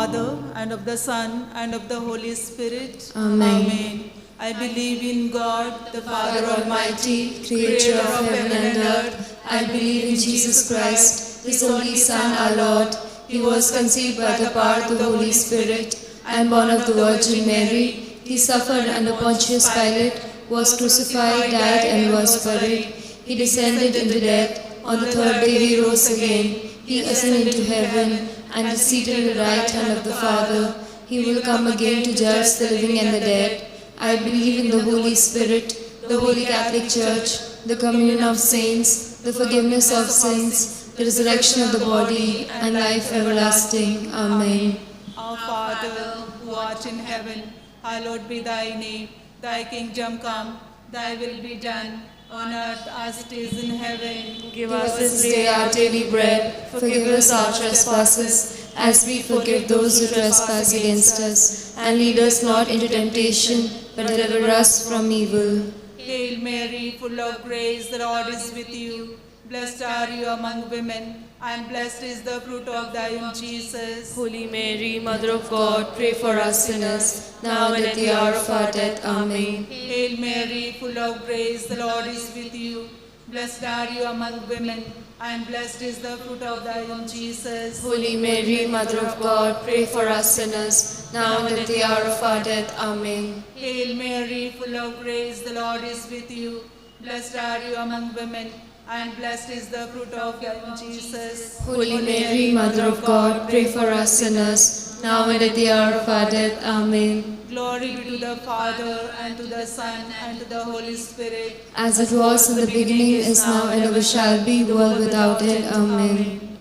Father, and of the Son, and of the Holy Spirit. Amen. I believe in God, the Father Almighty, creator of heaven and earth. I believe in Jesus Christ, His only Son, our Lord. He was conceived by the power of the Holy Spirit and born of the Virgin Mary. He suffered under Pontius Pilate, was crucified, died, and was buried. He descended into death. On the third day he rose again. He ascended into heaven and is seated at the right hand of the Father. He will come again to judge the living and the dead. I believe in the Holy Spirit, the Holy Catholic Church, the communion of saints, the forgiveness of sins, the resurrection of the body, and life everlasting. Amen. Our Father, who art in heaven, hallowed be thy name. Thy kingdom come, thy will be done, on earth as it is in heaven. Give us this day our daily bread. Forgive us our trespasses, as we forgive those who trespass against us. And lead us not into temptation, but deliver us from evil. Hail Mary, full of grace, the Lord is with you. Blessed are you among women, and blessed is the fruit of thy womb, Jesus. Holy Mary, Mother of God, pray for us sinners, now and at the hour of our death. Amen. Hail Mary, full of grace, the Lord is with you. Blessed are you among women, and blessed is the fruit of thy womb, Jesus. Holy Mary, Mother of God, pray for us sinners, now and at the hour of our death. Amen. Hail Mary, full of grace, the Lord is with you. Blessed are you among women, and blessed is the fruit of thy womb, Jesus. Holy Mary, Mother of God, pray for us sinners, now and at the hour of our death. Amen. Glory be to the Father, and to the Son, and to the Holy Spirit. As it was in the beginning, is now, and ever shall be, world without end. Amen.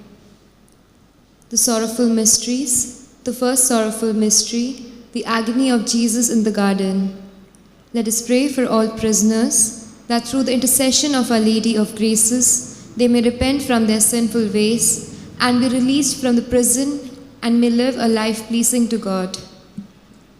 The Sorrowful Mysteries. The first sorrowful mystery, the agony of Jesus in the garden. Let us pray for all prisoners, that through the intercession of Our Lady of Graces, they may repent from their sinful ways and be released from the prison and may live a life pleasing to God.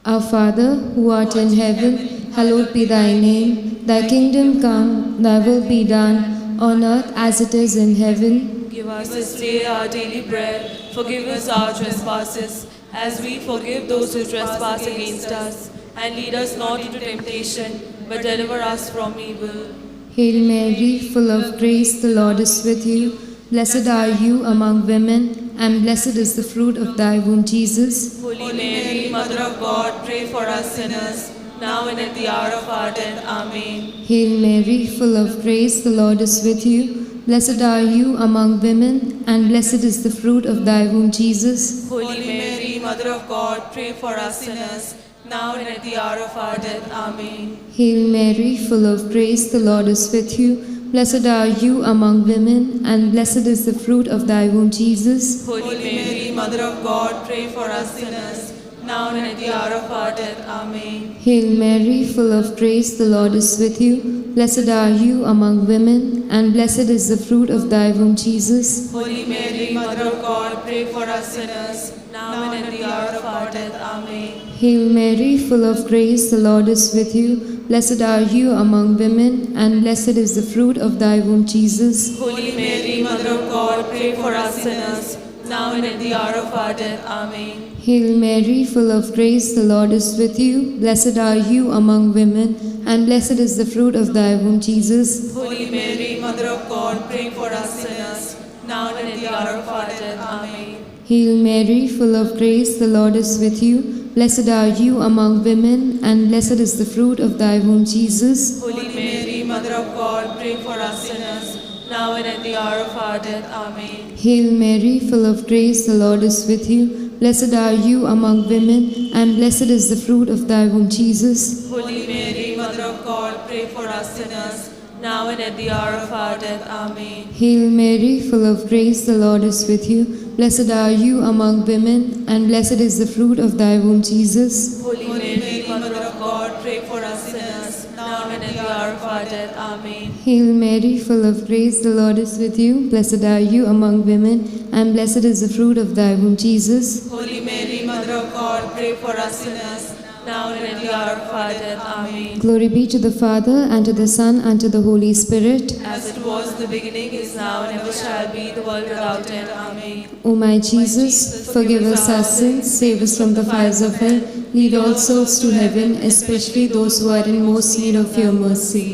Our Father, who art in heaven, hallowed be thy name. Thy kingdom come, thy will be done, on earth as it is in heaven. Give us this day our daily bread. Forgive us our trespasses, as we forgive those who trespass against us. And lead us not into temptation, but deliver us from evil. Hail Mary, full of grace, the Lord is with you. Blessed are you among women, and blessed is the fruit of thy womb, Jesus. Holy Mary, Mother of God, pray for us sinners, now and at the hour of our death. Amen. Hail Mary, full of grace, the Lord is with you. Blessed are you among women, and blessed is the fruit of thy womb, Jesus. Holy Mary, Mother of God, pray for us sinners, now and at the hour of our death. Amen. Hail Mary, full of grace, the Lord is with you. Blessed are you among women, and blessed is the fruit of thy womb, Jesus. Holy Mary, Mother of God, pray for us sinners, now and at the hour of our death. Amen. Hail Mary, full of grace, the Lord is with you. Blessed are you among women, and blessed is the fruit of thy womb, Jesus. Holy Mary, Mother of God, pray for us sinners, now and at the hour of our death. Amen. Hail Mary, full of grace, the Lord is with you. Blessed are you among women, and blessed is the fruit of thy womb, Jesus. Holy Mary, Mother of God, pray for us sinners, now and at the hour of our death. Amen. Hail Mary, full of grace, the Lord is with you. Blessed are you among women, and blessed is the fruit of thy womb, Jesus. Holy Mary, Mother of God, pray for us sinners, now and at the hour of our death. Amen. Hail Mary, full of grace, the Lord is with you. Blessed are you among women, and blessed is the fruit of thy womb, Jesus. Holy Mary, Mother of God, pray for us sinners, now and at the hour of our death. Amen. Hail Mary, full of grace, the Lord is with you. Blessed are you among women, and blessed is the fruit of thy womb, Jesus. Holy Mary, Mother of God, pray for us sinners, now and at the hour of our death. Amen. Hail Mary, full of grace, the Lord is with you. Blessed are you among women, and blessed is the fruit of thy womb, Jesus. Holy Mary, Mother of God, pray for us sinners, now and at the hour of our death. Amen. Hail Mary, full of grace, the Lord is with you. Blessed are you among women, and blessed is the fruit of thy womb, Jesus. Holy Mary, Mother of God, pray for us sinners, now and at the hour of our death. Amen. Glory be to the Father, and to the Son, and to the Holy Spirit. As it was in the beginning, is now, and ever shall be, the world without end. Amen. O my Jesus, forgive us our sins, save us from the fires of hell, lead all souls to heaven, especially those who are in most need of your mercy.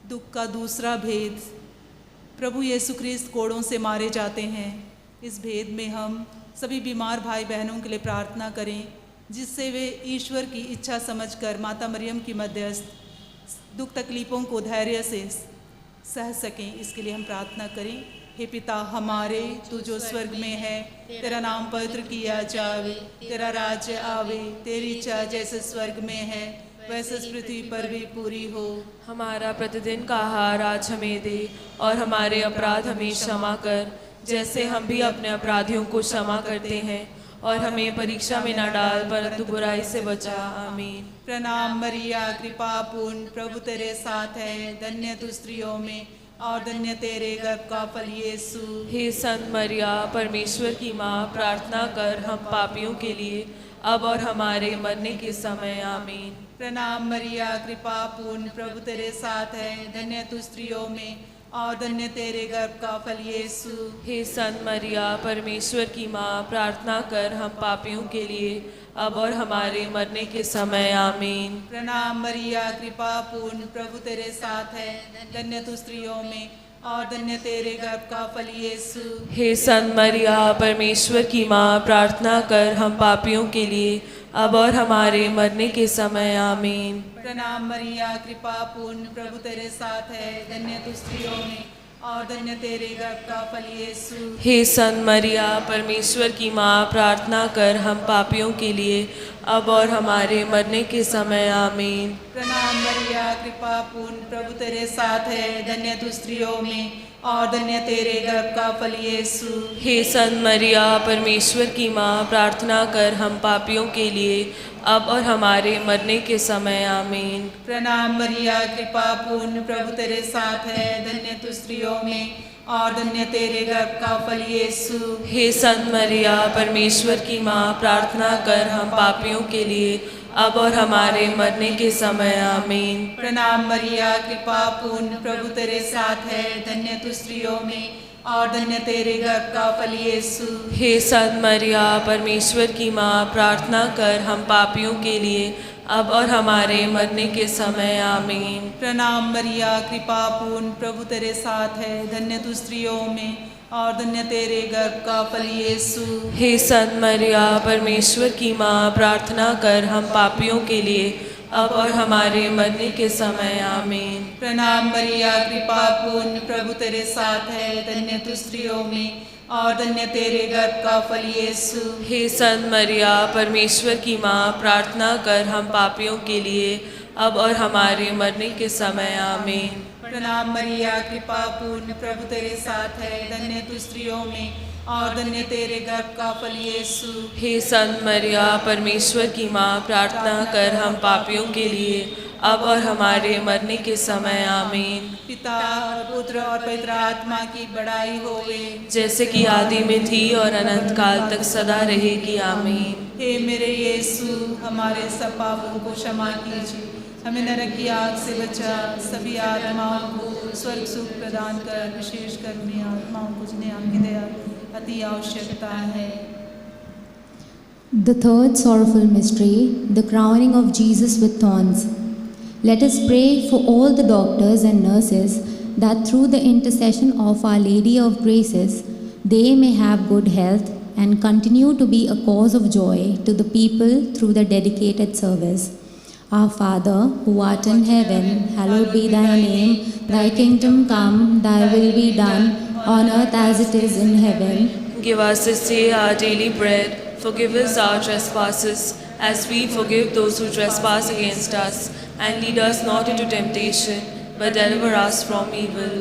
दुख का दूसरा भेद, प्रभु यीशु ख्रिस्त कोड़ों से मारे जाते हैं। इस भेद में हम सभी बीमार भाई बहनों के लिए प्रार्थना करें, जिससे वे ईश्वर की इच्छा समझकर माता मरियम की मध्यस्थ दुख तकलीफ़ों को धैर्य से सह सकें। इसके लिए हम प्रार्थना करें। हे पिता हमारे, तू जो स्वर्ग में है, तेरा नाम पवित्र किया जावे, तेरा राज्य आवे, तेरी इच्छा जैसे स्वर्ग में है वैसे इस पृथ्वी पर भी पूरी हो। हमारा प्रतिदिन का आहार आज हमें दे, और हमारे अपराध हमें क्षमा कर, जैसे हम भी अपने अपराधियों को क्षमा करते हैं, और हमें परीक्षा में न डाल, परंतु बुराई से बचा। आमीन। प्रणाम मरिया, कृपा पूर्ण, प्रभु तेरे साथ है, धन्य तू स्त्रियों में और धन्य तेरे गर्भ का फल यीशु। हे संत मरिया, परमेश्वर की माँ, प्रार्थना कर हम पापियों के लिए, अब और हमारे मरने के समय। आमीन। प्रणाम मरिया, कृपा पूर्ण, प्रभु तेरे साथ है, धन्य तू स्त्रियों में और धन्य तेरे गर्भ का फल यीशु। हे संत मरिया, परमेश्वर की माँ, प्रार्थना कर हम पापियों के लिए, अब और हमारे मरने के समय। आमीन। प्रणाम मरिया, कृपा पूर्ण, प्रभु तेरे साथ है, धन्य तू स्त्रियों में और धन्य तेरे गर्भ का फल यीशु। हे संत मरिया, परमेश्वर की माँ, प्रार्थना कर हम पापियों के लिए, अब और हमारे मरने के समय। आमीन। प्रणाम मरिया, कृपा पूर्ण, प्रभु तेरे साथ है, धन्य तू स्त्रियों में और धन्य तेरे गर्भ का फल यीशु। हे संत मरिया, परमेश्वर की माँ, प्रार्थना कर हम पापियों के लिए, अब और हमारे मरने के समय। आमीन। प्रणाम मरिया, कृपा पूर्ण, प्रभु तेरे साथ है, धन्य तू स्त्रियों में और धन्य तेरे गर्भ का फल यीशु। हे संत मरिया, परमेश्वर की माँ, प्रार्थना कर हम पापियों के लिए, अब और हमारे मरने के समय। आमीन। प्रणाम मरिया, कृपा पूर्ण, प्रभु तेरे साथ है, धन्य तू स्त्रियों में और धन्य तेरे गर्भ का फल यीशु। हे संत मरिया, परमेश्वर की माँ, प्रार्थना कर हम पापियों के लिए, अब और हमारे मरने के समय। आमीन। प्रणाम मरिया, कृपा पूर्ण, प्रभु तेरे साथ है, धन्य तू स्त्रियों में और धन्य तेरे गर्भ का फल यीशु। हे संत मरिया, परमेश्वर की माँ, प्रार्थना कर हम पापियों के लिए, अब और हमारे मरने के समय। आमीन। प्रणाम मरिया, कृपा पूर्ण, प्रभु तेरे साथ है, धन्य तू स्त्रियों में और धन्य तेरे गर्भ का फल यीशु। हे संत मरिया, परमेश्वर की माँ, प्रार्थना कर हम पापियों के लिए, अब और हमारे मरने के समय। आमीन। प्रणाम मरिया, कृपा पूर्ण, प्रभु तेरे साथ है, धन्य तू स्त्रियों में और धन्य तेरे गर्भ का फल यीशु। हे संत मरिया, परमेश्वर की माँ, प्रार्थना कर हम पापियों के लिए, अब और हमारे मरने के समय। आमीन। प्रणाम मरिया, कृपा पूर्ण, प्रभु तेरे साथ है, धन्य तू स्त्रियों में और धन्य तेरे गर्भ का फल यीशु। हे संत मरिया, परमेश्वर की माँ, प्रार्थना कर हम पापियों के लिए, अब और हमारे मरने के समय। आमीन। पिता और पुत्र और पवित्र आत्मा की बड़ाई होवे, जैसे कि आदि में थी और अनंत काल तक सदा रहेगी। आमीन। हे मेरे यीशु, हमारे सब पापों को क्षमा कीजिए, हमें नरक की आग से बचा, सभी आत्माओं को स्वर्ग सुख प्रदान कर, विशेषकर उन्हीं आत्माओं को जिन्हें आपकी दया अति आवश्यकता है। The third sorrowful mystery, the crowning of Jesus with thorns. Let us pray for all the doctors and nurses that through the intercession of Our Lady of Graces, they may have good health and continue to be a cause of joy to the people through the dedicated service. Our Father, who art in heaven, hallowed be thy name. Thy kingdom come, thy will be done, on earth as it is in heaven. Give us this day our daily bread. Forgive us our trespasses, as we forgive those who trespass against us. And lead us not into temptation, but deliver us from evil.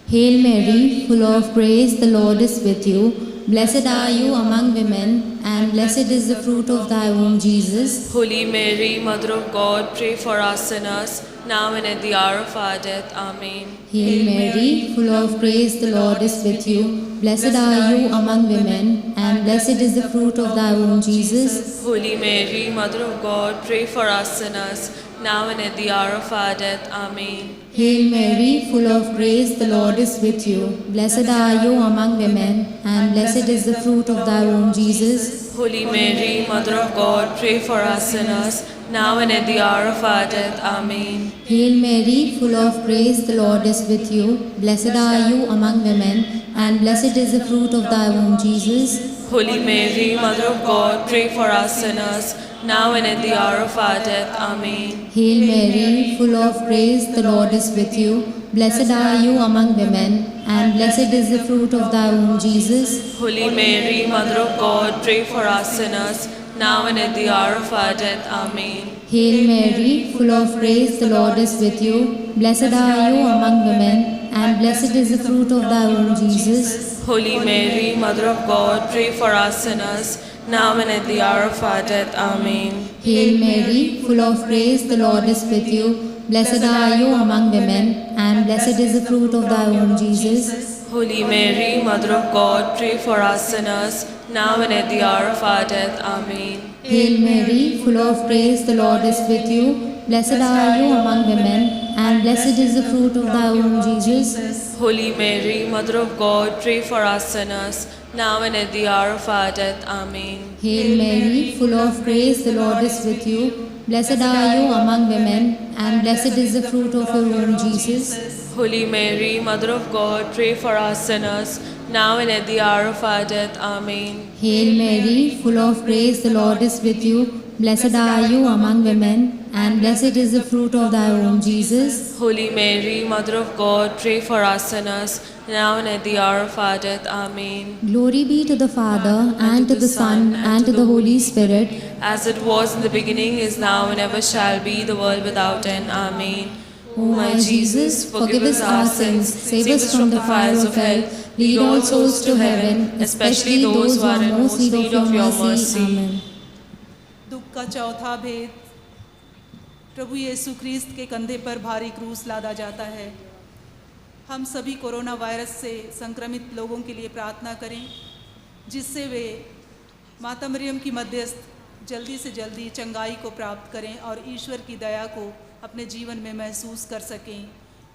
Hail Mary, full of grace, the Lord is with you. Blessed are you among women, and blessed is the fruit of thy womb, Jesus. Holy Mary, Mother of God, pray for us sinners, now and at the hour of our death. Amen. Hail Mary, full of grace, the Lord is with you. Blessed are you among women, and blessed is the fruit of thy womb, Jesus. Holy Mary, Mother of God, pray for us sinners, now and at the hour of our death. Amen. Hail Mary, full of grace, the Lord is with you. Blessed are you among women, and blessed is the fruit of thy womb, Jesus. Holy Mary, Mother of God, pray for us sinners, now and at the hour of our death. Amen. Hail Mary, full of grace, the Lord is with you. Blessed are you among women, and blessed is the fruit of thy womb, Jesus. Holy Mary, Mother of God, pray for us sinners, now and at the hour of our death. Amen. Hail Mary, full of grace, the Lord is with you. Blessed are you among women, and blessed is the fruit of thy womb, Jesus. Holy Mary, Mother of God, pray for us sinners, now and at the hour of our death. Amen. Hail Mary, full of grace, the Lord is with you. Blessed are you among women, and blessed is the fruit of thy womb, Jesus. Holy Mary, Mother of God, pray for us sinners, now and at the hour of our death. Amen. Hail Mary, full of grace, the Lord is with you. Blessed are you among women, and blessed is the fruit of thy womb, Jesus. Holy Mary, Mother of God, pray for us sinners, now and at the hour of our death. Amen. Hail Mary, full of grace, the Lord is with you. Blessed are you among women, and blessed is the fruit of thy womb, Jesus. Holy Mary, Mother of God, pray for us sinners, now and at the hour of our death. Amen. Hail Mary, full of grace, the Lord is with you. Blessed are you among women, and blessed is the fruit of your womb, Jesus. Holy Mary, Mother of God, pray for us sinners, now and at the hour of our death. Amen. Hail Mary, full of grace, the Lord is with you. Blessed are you among women, and blessed is the fruit of thy womb, Jesus. Holy Mary, Mother of God, pray for us sinners, now and at the hour of our death. Amen. Glory be to the Father, and to the Son, and to the Holy Spirit, as it was in the beginning, is now, and ever shall be, the world without end. Amen. O my Jesus, forgive us our sins, save us from the fires of hell, lead all souls to heaven, especially those who are in most need of your mercy. Amen. दुख का चौथा भेद, प्रभु यीशु ख्रीस्त के कंधे पर भारी क्रूस लादा जाता है। हम सभी कोरोना वायरस से संक्रमित लोगों के लिए प्रार्थना करें, जिससे वे माता मरियम की मध्यस्थ जल्दी से जल्दी चंगाई को प्राप्त करें और ईश्वर की दया को अपने जीवन में महसूस कर सकें।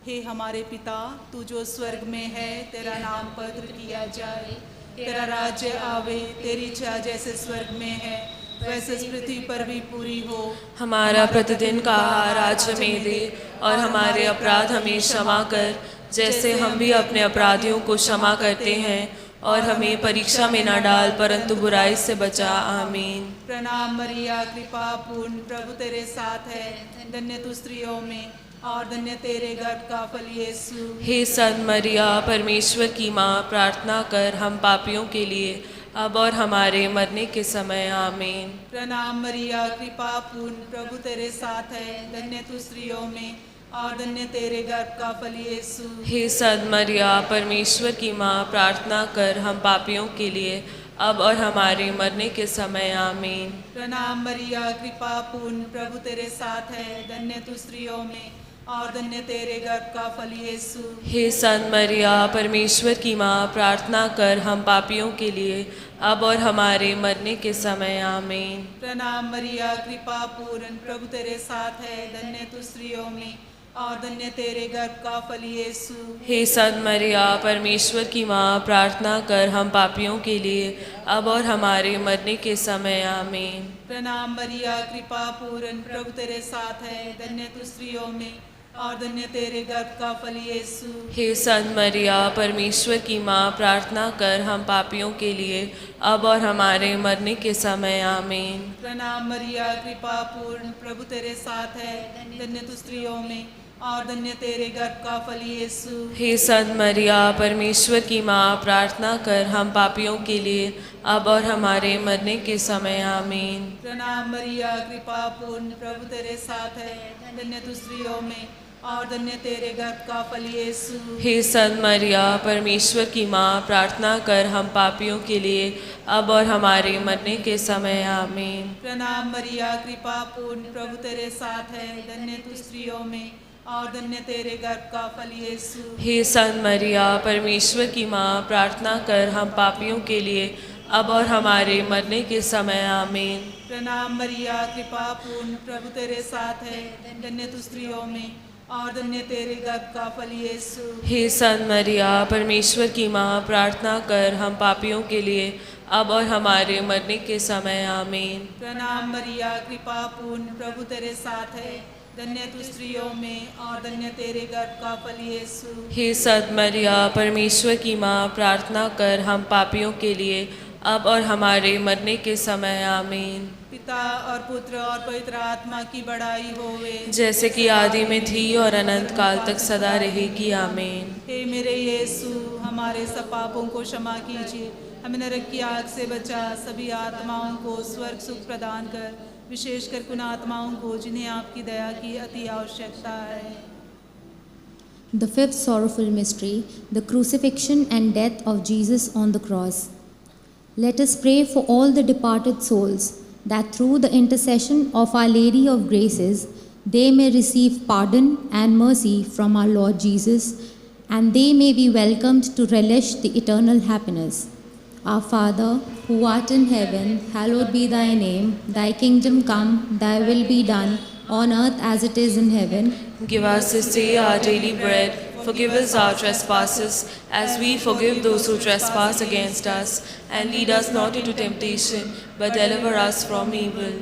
हे हमारे पिता, तू जो स्वर्ग में है, तेरा नाम पवित्र किया जाए, तेरा राज्य आवे, तेरी इच्छा जैसे स्वर्ग में है वैसे इस पृथ्वी पर भी पूरी हो। हमारा प्रतिदिन का आहार आज हमें दे, और हमारे अपराध हमें क्षमा कर, जैसे हम भी अपने अपराधियों को क्षमा करते हैं, और हमें परीक्षा में न डाल, परंतु बुराई से बचा। आमीन। प्रणाम मरिया, कृपा पूर्ण, प्रभु तेरे साथ है, धन्य तू स्त्रियों में और धन्य तेरे गर्भ का फल यीशु। हे सद मरिया, परमेश्वर की माँ, प्रार्थना कर हम पापियों के लिए, अब और हमारे मरने के समय। आमीन। प्रणाम मरिया, कृपा पूर्ण, प्रभु तेरे साथ है, धन्य तू स्त्रियों में और धन्य तेरे गर्भ का फल यीशु। हे सद मरिया, परमेश्वर की माँ, प्रार्थना कर हम पापियों के लिए, अब और हमारे मरने के समय। आमीन। प्रणाम मरिया, कृपा पूर्ण, प्रभु तेरे साथ है, धन्य तू स्त्रियों में और धन्य तेरे गर्भ का फल यीशु। हे सद मरिया, परमेश्वर की माँ, प्रार्थना कर हम पापियों के लिए, अब और हमारे मरने के समय। आमीन। प्रणाम मरिया, कृपा पूर्ण, प्रभु तेरे साथ है, धन्य तू स्त्रियों में और धन्य तेरे गर्भ का फल यीशु। हे सद मरिया, परमेश्वर की माँ, प्रार्थना कर हम पापियों के लिए, अब और हमारे मरने के समय। आमीन। प्रणाम मरिया, कृपा पूर्ण, प्रभु तेरे साथ है, धन्य तू स्त्रियों में और धन्य तेरे गर्भ का फल यीशु। हे सद मरिया, परमेश्वर की माँ, प्रार्थना कर हम पापियों के लिए, अब और हमारे मरने के समय। आमीन। प्रणाम मरिया, कृपा पूर्ण, प्रभु तेरे साथ है, धन्य तू स्त्रियों में और धन्य तेरे गर्भ का फल यीशु। हे सद मरिया, परमेश्वर की माँ, प्रार्थना कर हम पापियों के लिए, अब और हमारे मरने के समय। आमीन। प्रणाम मरिया, कृपा पूर्ण, प्रभु तेरे साथ है, धन्य तू स्त्रियों में और धन्य तेरे गर्भ का फल यीशु। हे सन मरिया, परमेश्वर की माँ, प्रार्थना कर हम पापियों के लिए अब और हमारे मरने के समय। आमीन। प्रणाम मरिया, कृपा पूर्ण, प्रभु तेरे साथ है, धन्य तू स्त्रियों में और धन्य तेरे गर्भ का फल यीशु। हे सन मरिया, परमेश्वर की माँ, प्रार्थना कर हम पापियों के लिए अब और हमारे मरने के समय। आमीन। प्रणाम मरिया, कृपा पूर्ण, प्रभु तेरे साथ है, धन्य तू स्त्रियों में और धन्य तेरे गर्भ का फल यीशु। हे सन मरिया, परमेश्वर की माँ, प्रार्थना कर हम पापियों के लिए अब और हमारे मरने के समय। आमीन। प्रणाम मरिया, कृपा पूर्ण, प्रभु तेरे साथ है, धन्य तू स्त्रियों में और धन्य तेरे गर्भ का फल यीशु। हे सद मरिया, परमेश्वर की माँ, प्रार्थना कर हम पापियों के लिए अब और हमारे मरने के समय। आमीन। पिता और पुत्र और पवित्र आत्मा की बड़ाई होवे, जैसे कि आदि में थी और अनंत काल तक सदा रहेगी। आमीन। हे मेरे यीशु, हमारे सब पापों को क्षमा कीजिए, हमें नरक की आग से बचा, सभी आत्माओं को स्वर्ग सुख प्रदान कर, विशेषकर उन आत्माओं को जिन्हें आपकी दया की अति आवश्यकता है। The fifth sorrowful mystery, the crucifixion and death of Jesus on the cross. Let us pray for all the departed souls, that through the intercession of Our Lady of Graces, they may receive pardon and mercy from our Lord Jesus, and they may be welcomed to relish the eternal happiness. Our Father, who art in heaven, hallowed be thy name. Thy kingdom come, thy will be done, on earth as it is in heaven. Give us this day our daily bread. Forgive us our trespasses, as we forgive those who trespass against us. And lead us not into temptation, but deliver us from evil.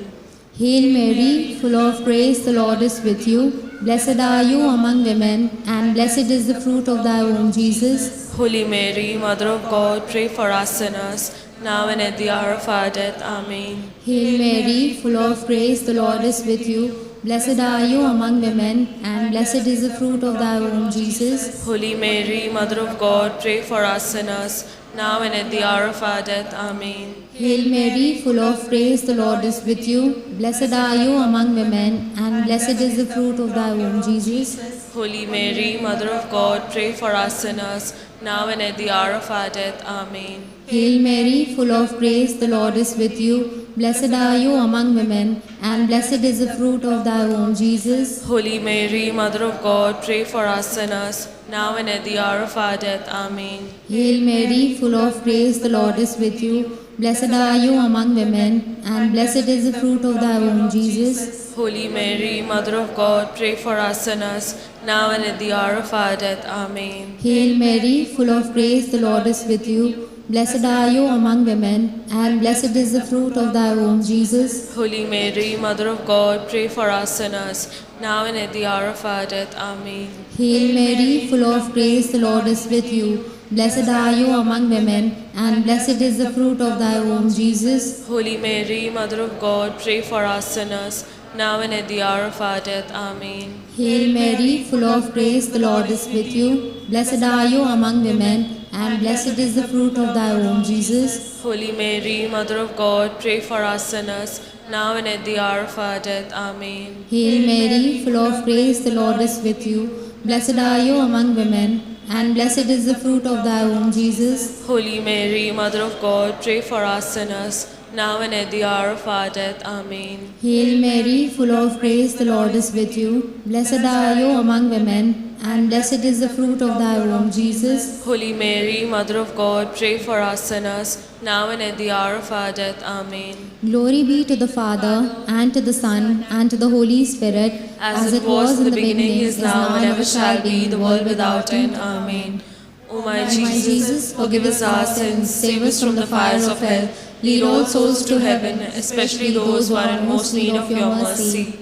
Hail Mary, full of grace, the Lord is with you. Blessed are you among women, and blessed is the fruit of thy womb, Jesus. Holy Mary, Mother of God, pray for us sinners, now and at the hour of our death. Amen. Hail Mary, full of grace, the Lord is with you. Blessed are you among women, and blessed is the fruit of thy womb, Jesus. Holy Mary, Mother of God, pray for us sinners, now and at the hour of our death. Amen. Hail Mary, full of grace, the Lord is with you. Blessed are you among women, and blessed is the fruit of thy womb, Jesus. Holy Mary, Mother of God, pray for us sinners, now and at the hour of our death. Amen. Hail Mary, full of grace, the Lord is with you. Blessed are you among women, and blessed is the fruit of thy womb, Jesus. Holy Mary, Mother of God, pray for us sinners, now and at the hour of our death. Amen. Hail Mary, full of grace, the Lord is with you. Blessed are you among women, and blessed is the fruit of thy womb, Jesus. Holy Mary, Mother of God, pray for us sinners, now and at the hour of our death. Amen. Hail Mary, full of grace, the Lord is with you. Blessed are you among women, and blessed is the fruit of thy womb, Jesus. Holy Mary, Mother of God, pray for us sinners, now and at the hour of our death. Amen. Hail Mary, full of grace, the Lord is with you. Blessed are you among women, and blessed is the fruit of thy womb, Jesus. Holy Mary, Mother of God, pray for us sinners, now and at the hour of our death. Amen. Hail Mary, full of grace, the Lord is with you. Blessed are you among women, and blessed is the fruit of thy womb, Jesus. Holy Mary, Mother of God, pray for us sinners, now and at the hour of our death. Amen. Hail Mary, full of grace, the Lord is with you. Blessed are you among women, and blessed is the fruit of thy womb, Jesus. Holy Mary, Mother of God, pray for us sinners, now and at the hour of our death. Amen. Hail Mary, full of grace, the Lord is with you. Blessed are you among women, and blessed is the fruit of thy womb, Jesus. Holy Mary, Mother of God, pray for us sinners, now and at the hour of our death. Amen. Glory be to the Father, and to the Son, and to the Holy Spirit, As it was in the beginning, is now, and ever shall be, the world without end. Amen. O my Jesus, forgive us our sins, save us from the fires of hell, lead all souls to heaven, especially those who are in most need of your mercy.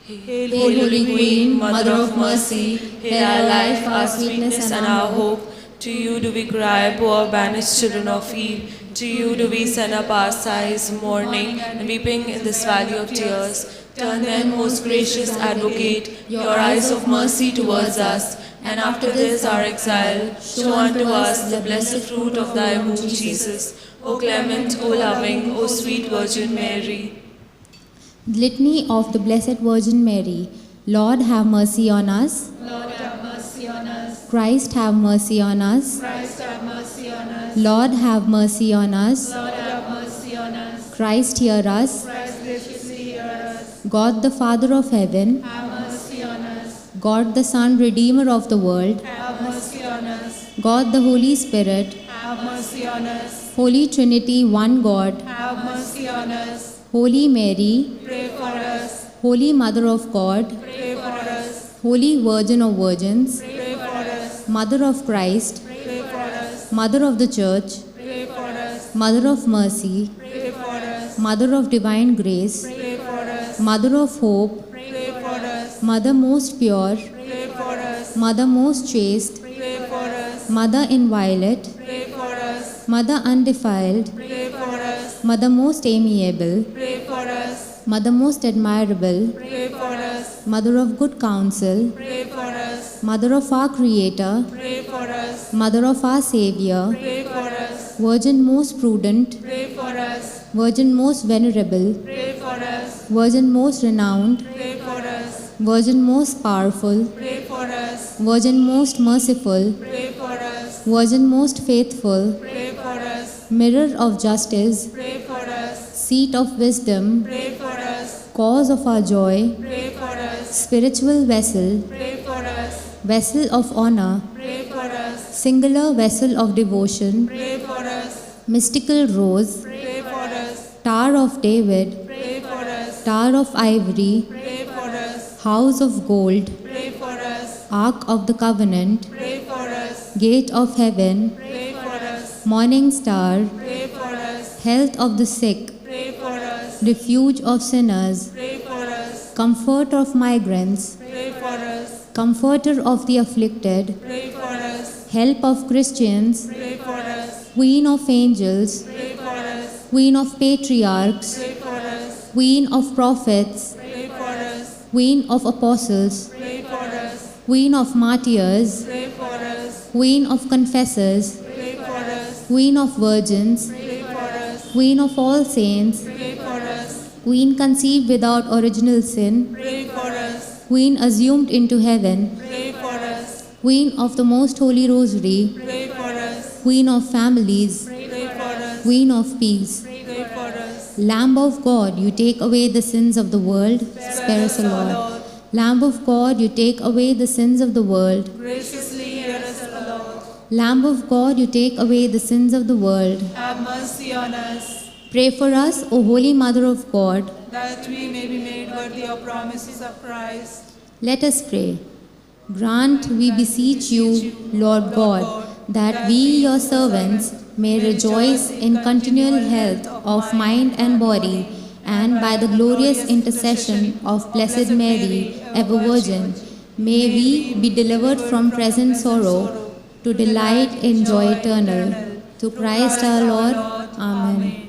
Hail, Hail, Holy Queen, Mother of Mercy, hail our life, our sweetness, and our hope. To you do we cry, poor banished children of Eve. To you do we send up our sighs, mourning and weeping in this valley of tears. Turn then, most gracious Advocate, your eyes of mercy towards us, and after this our exile, show unto us the blessed fruit of thy womb, Jesus. O clement, O loving, O sweet Virgin Mary. Litany of the Blessed Virgin Mary. Lord, have mercy on us. Lord, have mercy on us. Christ, have mercy on us. Christ, have mercy on us. Lord, have mercy on us. Lord, have mercy on us. Christ, hear us. Christ, graciously hear us. God, the Father of heaven, Have mercy on us. God, the Son, Redeemer of the world, Have mercy on us. God, the Holy Spirit, Have mercy on us. Holy Trinity, one God, Have mercy on us. Holy Mary, Pray for us. Holy Mother of God, Pray for us. Holy Virgin of Virgins, Pray for us. Mother of Christ, Pray for us. Mother of the Church, Pray for us. Mother of Mercy, Pray for us. Mother of Divine Grace, Pray for us. Mother of Hope, Pray for us. Mother most pure, Pray for us. Mother most chaste, Pray for us. Mother inviolate, Pray for us. Mother undefiled, Pray for us. Mother most amiable, Pray for us. Mother most admirable, Pray for us. Mother of good counsel, Pray for us. Mother of our Creator, Pray for us. Mother of our Savior, Pray for us. Virgin most prudent, Pray for us. Virgin most venerable, Pray for us. Virgin most renowned, Pray for us. Virgin most powerful, Pray for us. Virgin most merciful, Pray for us. Virgin most faithful, Pray for us. Mirror of justice, Pray for us. Seat of wisdom, Pray for us. Cause of our joy, Pray for us. Spiritual vessel, Pray for us. Vessel of honor, Pray for us. Singular vessel of devotion, Pray for us. Mystical rose, Pray for us. Tower of David, Pray for us. Tower of ivory, Pray for us. House of gold, Pray for us. Ark of the covenant, Pray for us. Gate of heaven, Pray for us. Morning star, Pray for us. Health of the sick, Pray for us. Refuge of sinners, Pray for us. Comfort of migrants, Pray for us. Comforter of the afflicted, Pray for us. Help of Christians, Pray for us. Queen of angels, Pray for us. Queen of patriarchs, Pray for us. Queen of prophets, Pray for us. Queen of apostles, Pray for us. Queen of martyrs, Pray for us. Queen of confessors, Pray for us. Queen of virgins, Pray for us. Queen of all saints, Pray for us. Queen conceived without original sin, Pray for us. Queen assumed into heaven, Pray for us. Queen of the most holy rosary, Pray for us. Queen of families, Pray for us. Queen of peace. Pray for us. Lamb of God, you take away the sins of the world, spare us, O Lord. Lamb of God, you take away the sins of the world. Graciously hear us, O Lord. Lamb of God, you take away the sins of the world. Have mercy on us, Pray for us, O Holy Mother of God. that we may be made worthy of promises of Christ. Let us pray. Grant, we beseech you, Lord God, that we, your servants, may rejoice in continual health of mind and body, and by the glorious intercession of Blessed Mary, ever Virgin, may we be delivered from present sorrow to delight in joy eternal. Through Christ our Lord. Amen.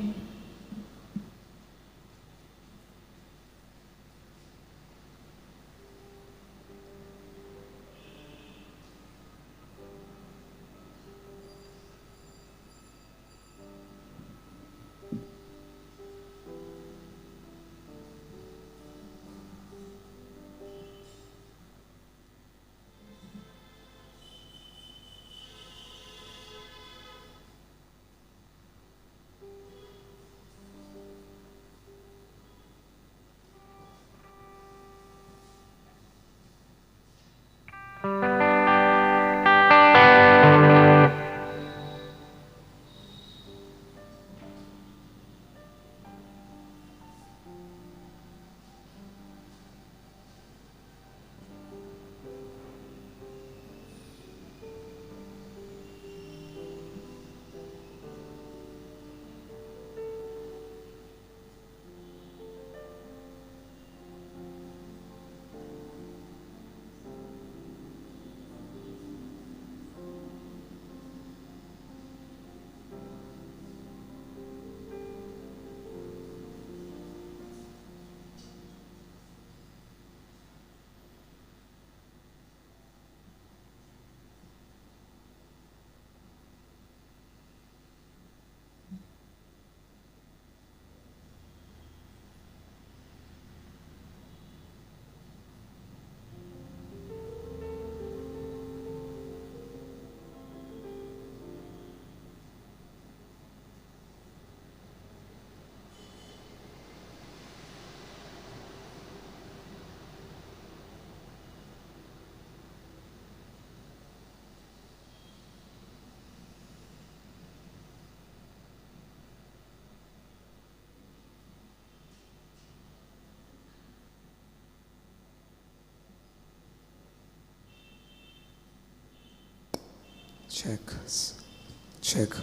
Check.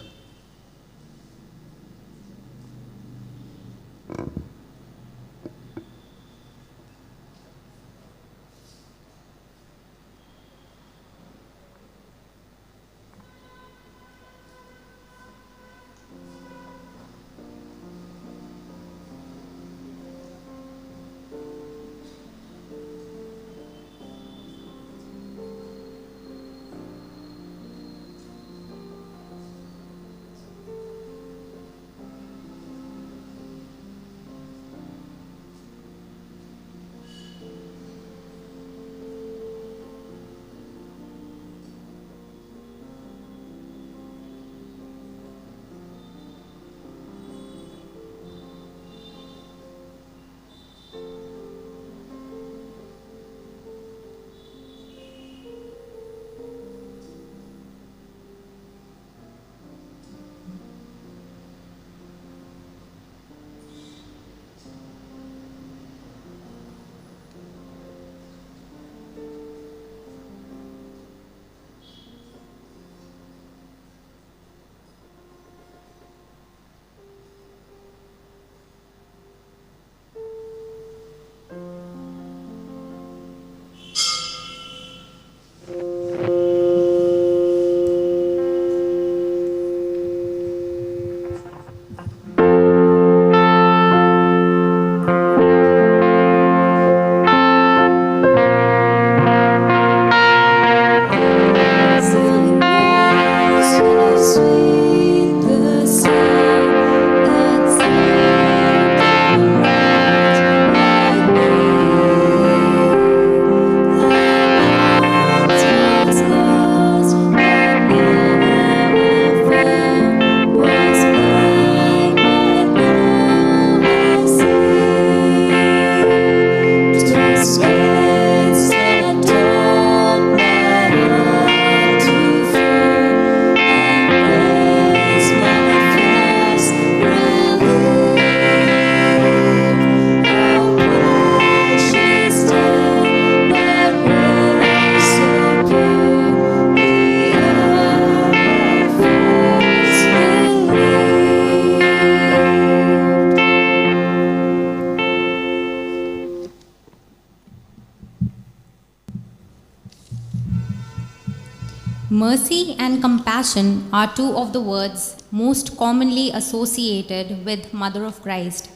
Mercy and compassion are two of the words most commonly associated with Mother of Christ,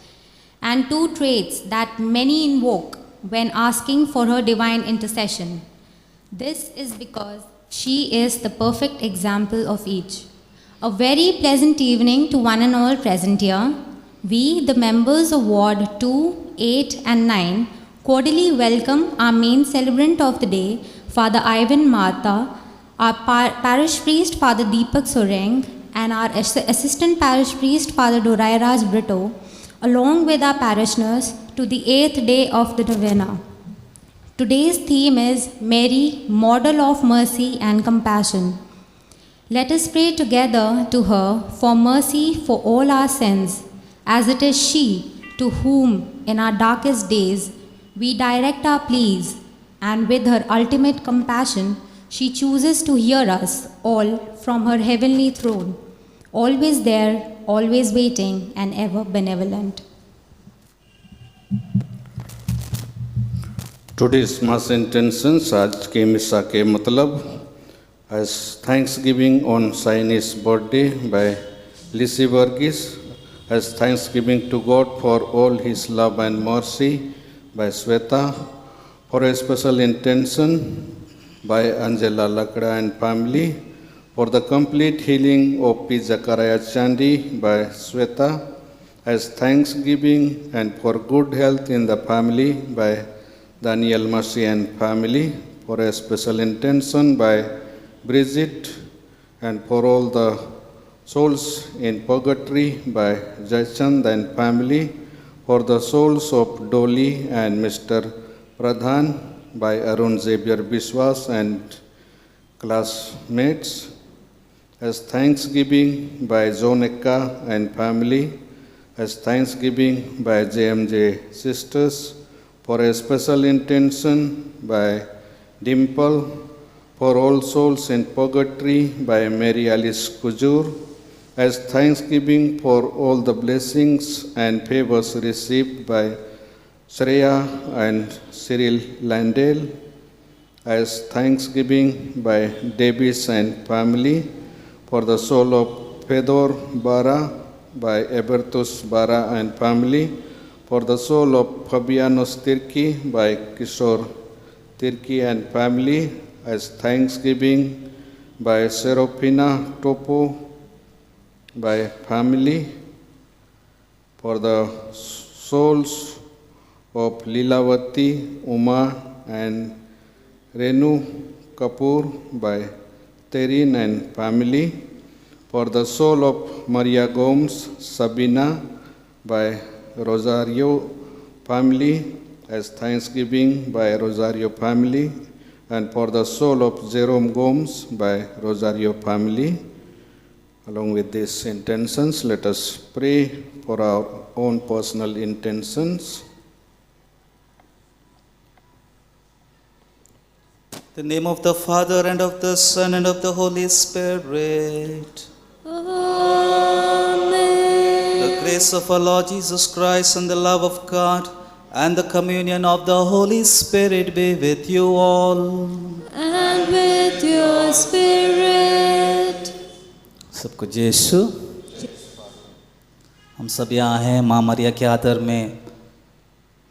and two traits that many invoke when asking for her divine intercession. This is because she is the perfect example of each. A very pleasant evening to one and all present here. We, the members of Ward 2, 8 and 9, cordially welcome our main celebrant of the day, Father Ivan Martha, our parish priest, Father Deepak Soreng, and our assistant parish priest, Father Dorairaj Brito, along with our parishioners, to the 8th day of the novena. Today's theme is Mary, Model of Mercy and Compassion. Let us pray together to her for mercy for all our sins, as it is she to whom, in our darkest days, we direct our pleas, and with her ultimate compassion, she chooses to hear us all from her heavenly throne, always there, always waiting, and ever benevolent. Today's Mass intentions आज के मिसा के मतलब as Thanksgiving on Saine's birthday by Lizzie Burgess, as Thanksgiving to God for all His love and mercy by Sweta, for a special intention by Angela Lakda and family, for the complete healing of P. Zachariah Chandi by Sweta, as Thanksgiving and for good health in the family by Daniel Mercy and family, for a special intention by Bridget, and for all the souls in purgatory by Jaychand and family, for the souls of Dolly and Mr. Pradhan by Arun Xavier Biswas and classmates, as Thanksgiving by Zoneka and family, as Thanksgiving by JMJ sisters, for a special intention by Dimple, for all souls in purgatory by Mary Alice Kujur, as thanksgiving for all the blessings and favors received by Shreya and Cyril Landale, as thanksgiving by Davis and family for the soul of Fedor Bara by Ebertus Bara and family, for the soul of Fabianos Tirki by Kishore Tirki and family, as thanksgiving by Serafina Topo by family, for the souls of Lilavati, Uma and Renu Kapoor by Terin and family, for the soul of Maria Gomes Sabina by Rosario family, as thanksgiving by Rosario family, and for the soul of Jerome Gomes by Rosario family. Along with these intentions, let us pray for our own personal intentions. In the name of the Father, and of the Son, and of the Holy Spirit. Amen. The grace of our Lord Jesus Christ, and the love of God, and the communion of the Holy Spirit be with you all. And with your spirit. सबको यीशु। हम सब यहाँ हैं माँ मरिया के आदर में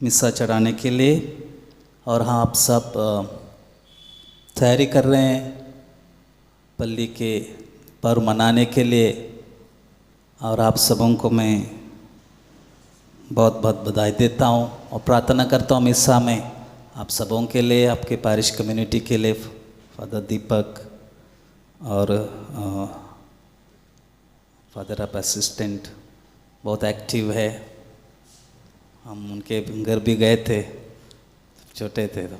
मिसा चढ़ाने के लिए, और हाँ आप सब तैयारी कर रहे हैं पल्ली के पर्व मनाने के लिए, और आप सबों को मैं बहुत बहुत बधाई देता हूँ और प्रार्थना करता हूँ मिसा में आप सबों के लिए, आपके पैरिश कम्युनिटी के लिए। फादर दीपक और फादर ऑफ असिस्टेंट बहुत एक्टिव है, हम उनके घर भी गए थे, छोटे थे तो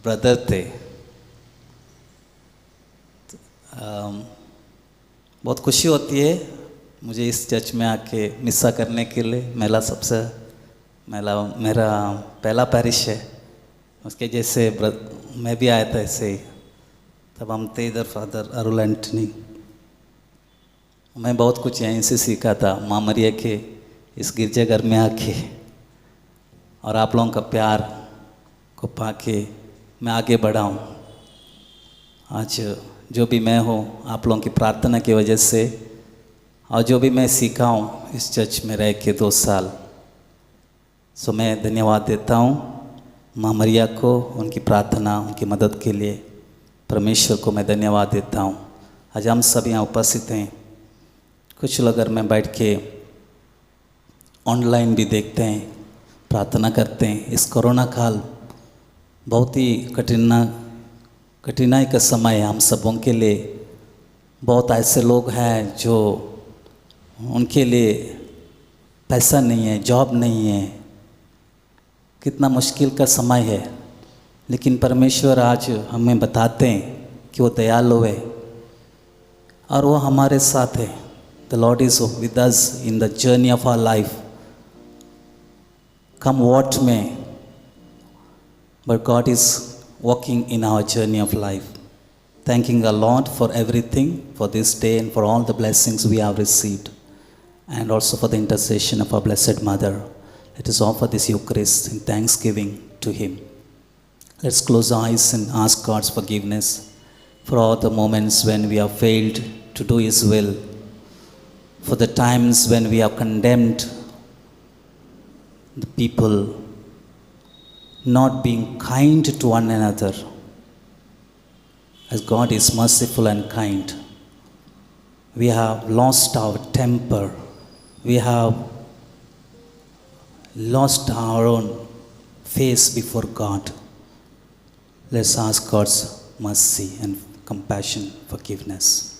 ब्रदर थे। बहुत खुशी होती है मुझे इस चर्च में आके मिसा करने के लिए। मेरा पहला पैरिश है, उसके जैसे मैं भी आया था ऐसे ही, तब हम थे इधर फादर अरुल एंटनी। मैं बहुत कुछ यहीं से सीखा था माँ मरिया के इस गिरजाघर में आके, और आप लोगों का प्यार को पाके मैं आगे बढ़ा हूँ। आज जो भी मैं हूँ आप लोगों की प्रार्थना की वजह से, और जो भी मैं सीखा हूँ इस चर्च में रह के 2 साल, सो मैं धन्यवाद देता हूँ माँ मरिया को, उनकी प्रार्थना, उनकी मदद के लिए। परमेश्वर को मैं धन्यवाद देता हूँ। आज हम सब यहाँ उपस्थित हैं, कुछ लोग घर में बैठ के ऑनलाइन भी देखते हैं, प्रार्थना करते हैं। इस कोरोना काल बहुत ही कठिनाई का समय है हम सबों के लिए। बहुत ऐसे लोग हैं जो उनके लिए पैसा नहीं है, जॉब नहीं है, कितना मुश्किल का समय है, लेकिन परमेश्वर आज हमें बताते हैं कि वो दयालु है और वो हमारे साथ है। The Lord is with us in the journey of our life. Come what may, but God is walking in our journey of life. Thanking the Lord for everything, for this day and for all the blessings we have received, and also for the intercession of our Blessed Mother. Let us offer this Eucharist in thanksgiving to Him. Let's close our eyes and ask God's forgiveness for all the moments when we have failed to do His will, for the times when we have condemned the people, not being kind to one another, as God is merciful and kind. We have lost our temper. We have lost our own face before God. Let's ask God's mercy and compassion, forgiveness.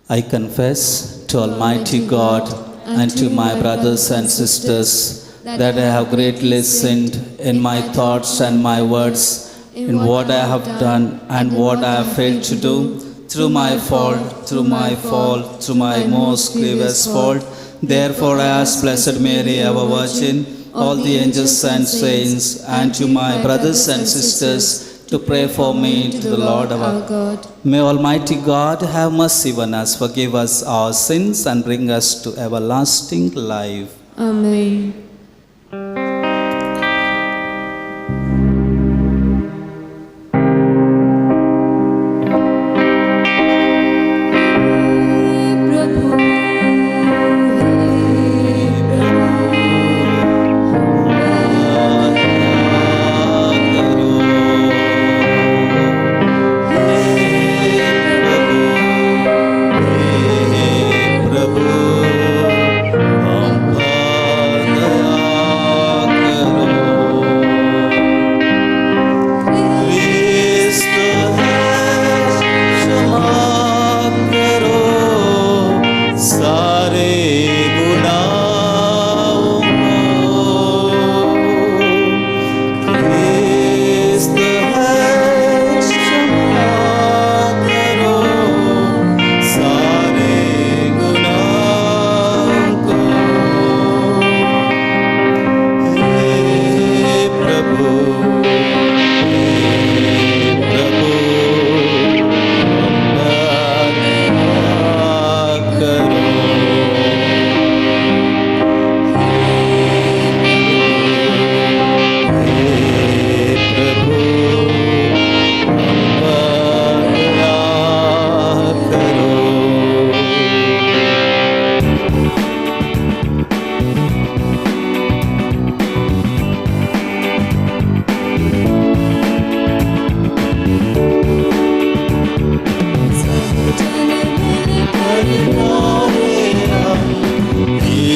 I confess to Almighty God and to my brothers and sisters that I have greatly sinned in my thoughts and my words, in what I have done and what I have failed to do, through my fault, through my most grievous fault. Therefore I ask Blessed Mary, our Virgin, all the angels and saints, and to my brothers and sisters, to pray for me to the Lord our God. May Almighty God have mercy on us, forgive us our sins, and bring us to everlasting life. Amen.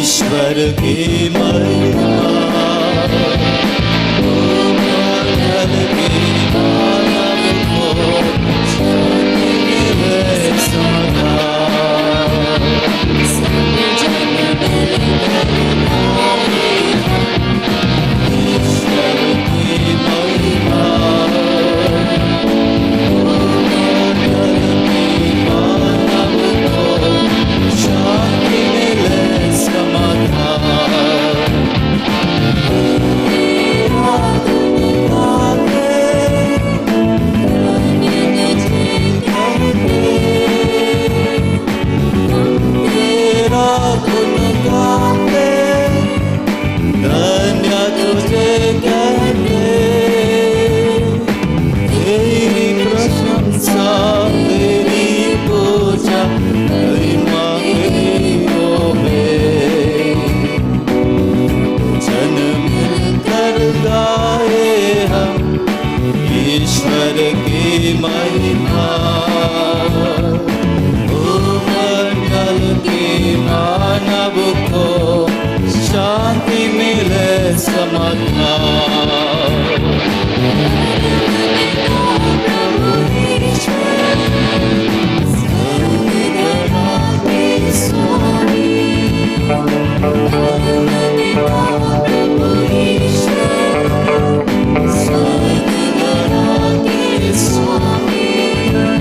ईश्वर की महिमा जल की मानव को मिले समाधान। ईश्वर की महिमा जल की मानव को शांति मिले समाधान। तेरा गुण गाते धन्य तुझे कहते, तेरी प्रशंसा तेरी पूजा महिमा तेरी होवे। जन मिलकर गाए हम ईश्वर की महिमा, भूमंडल की मानव को शांति मिले समाधान। Swami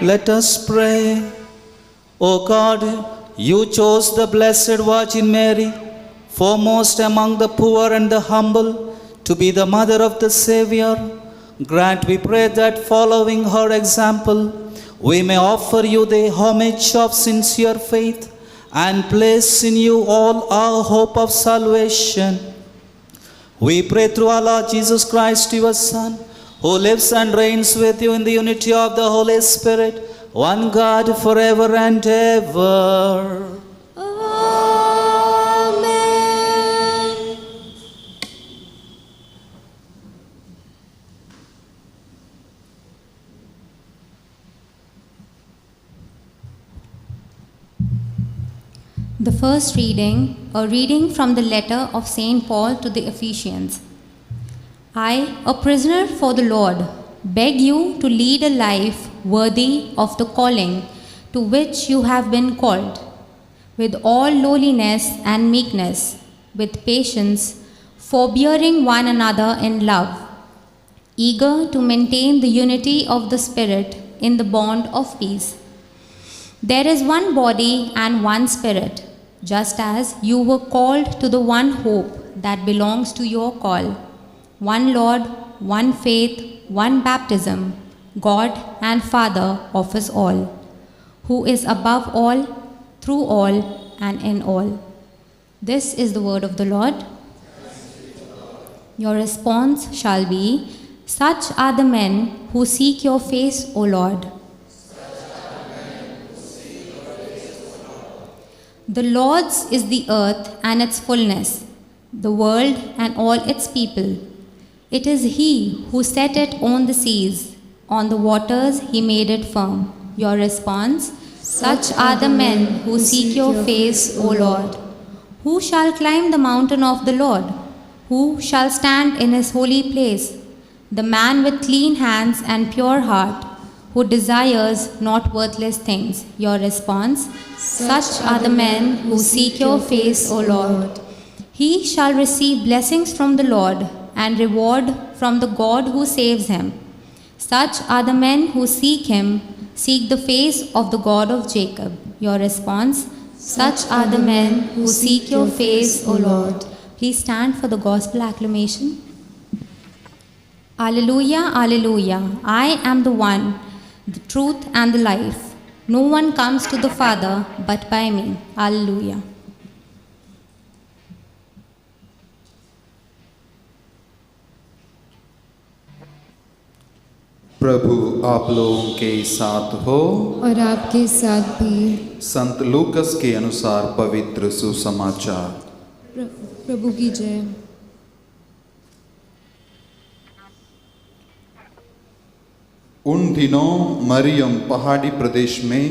Let us pray. O God, you chose the Blessed Virgin Mary, foremost among the poor and the humble, to be the mother of the Savior. Grant, we pray, that following her example, we may offer you the homage of sincere faith and place in you all our hope of salvation. We pray through our Lord Jesus Christ, your Son, who lives and reigns with you in the unity of the Holy Spirit, one God, forever and ever. Amen. The first reading, a reading from the letter of St. Paul to the Ephesians. I, a prisoner for the Lord, beg you to lead a life worthy of the calling to which you have been called, with all lowliness and meekness, with patience, forbearing one another in love, eager to maintain the unity of the Spirit in the bond of peace. There is one body and one Spirit, just as you were called to the one hope that belongs to your call. One Lord, one faith, one baptism, God and Father of us all, who is above all, through all, and in all. This is the word of the Lord. Your response shall be, such are the men who seek your face, O Lord. The Lord's is the earth and its fullness, the world and all its people. It is He who set it on the seas, on the waters He made it firm. Your response, such are the men who seek your face, O Lord. Who shall climb the mountain of the Lord? Who shall stand in His holy place? The man with clean hands and pure heart, who desires not worthless things. Your response, such are the men who seek your face, O Lord. He shall receive blessings from the Lord and reward from the God who saves him. Such are the men who seek Him, seek the face of the God of Jacob. Your response, such are the men who seek your face, O Lord. Please stand for the gospel acclamation. Alleluia, alleluia. I am the one, the truth and the life. No one comes to the Father but by me. Alleluia. प्रभु आप लोगों के साथ हो और आपके साथ भी। संत लूकस के अनुसार पवित्र सुसमाचार। प्रभु की जय। उन दिनों मरियम पहाड़ी प्रदेश में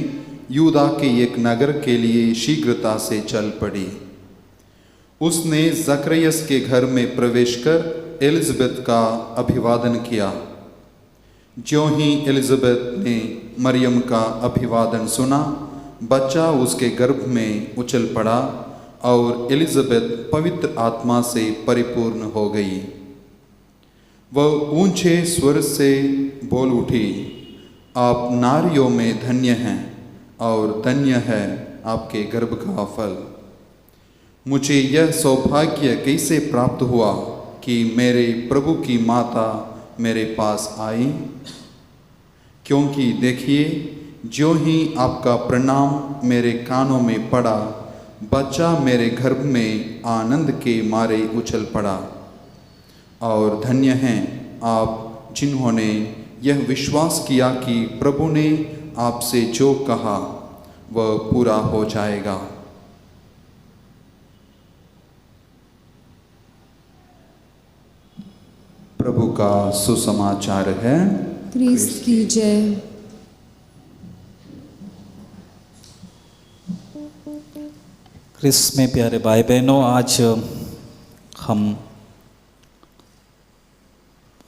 यूदा के एक नगर के लिए शीघ्रता से चल पड़ी। उसने जकरियस के घर में प्रवेश कर एलिज़ाबेथ का अभिवादन किया। ज्यों ही एलिज़ाबेथ ने मरियम का अभिवादन सुना, बच्चा उसके गर्भ में उछल पड़ा और एलिज़ाबेथ पवित्र आत्मा से परिपूर्ण हो गई। वह ऊंचे स्वर से बोल उठी, आप नारियों में धन्य हैं और धन्य है आपके गर्भ का फल। मुझे यह सौभाग्य कैसे प्राप्त हुआ कि मेरे प्रभु की माता मेरे पास आई? क्योंकि देखिए, ज्यों ही आपका प्रणाम मेरे कानों में पड़ा, बच्चा मेरे गर्भ में आनंद के मारे उछल पड़ा। और धन्य हैं आप जिन्होंने यह विश्वास किया कि प्रभु ने आपसे जो कहा वह पूरा हो जाएगा। प्रभु का सुसमाचार है। क्रिस्त की जय। क्रिस्त में प्यारे भाई बहनों,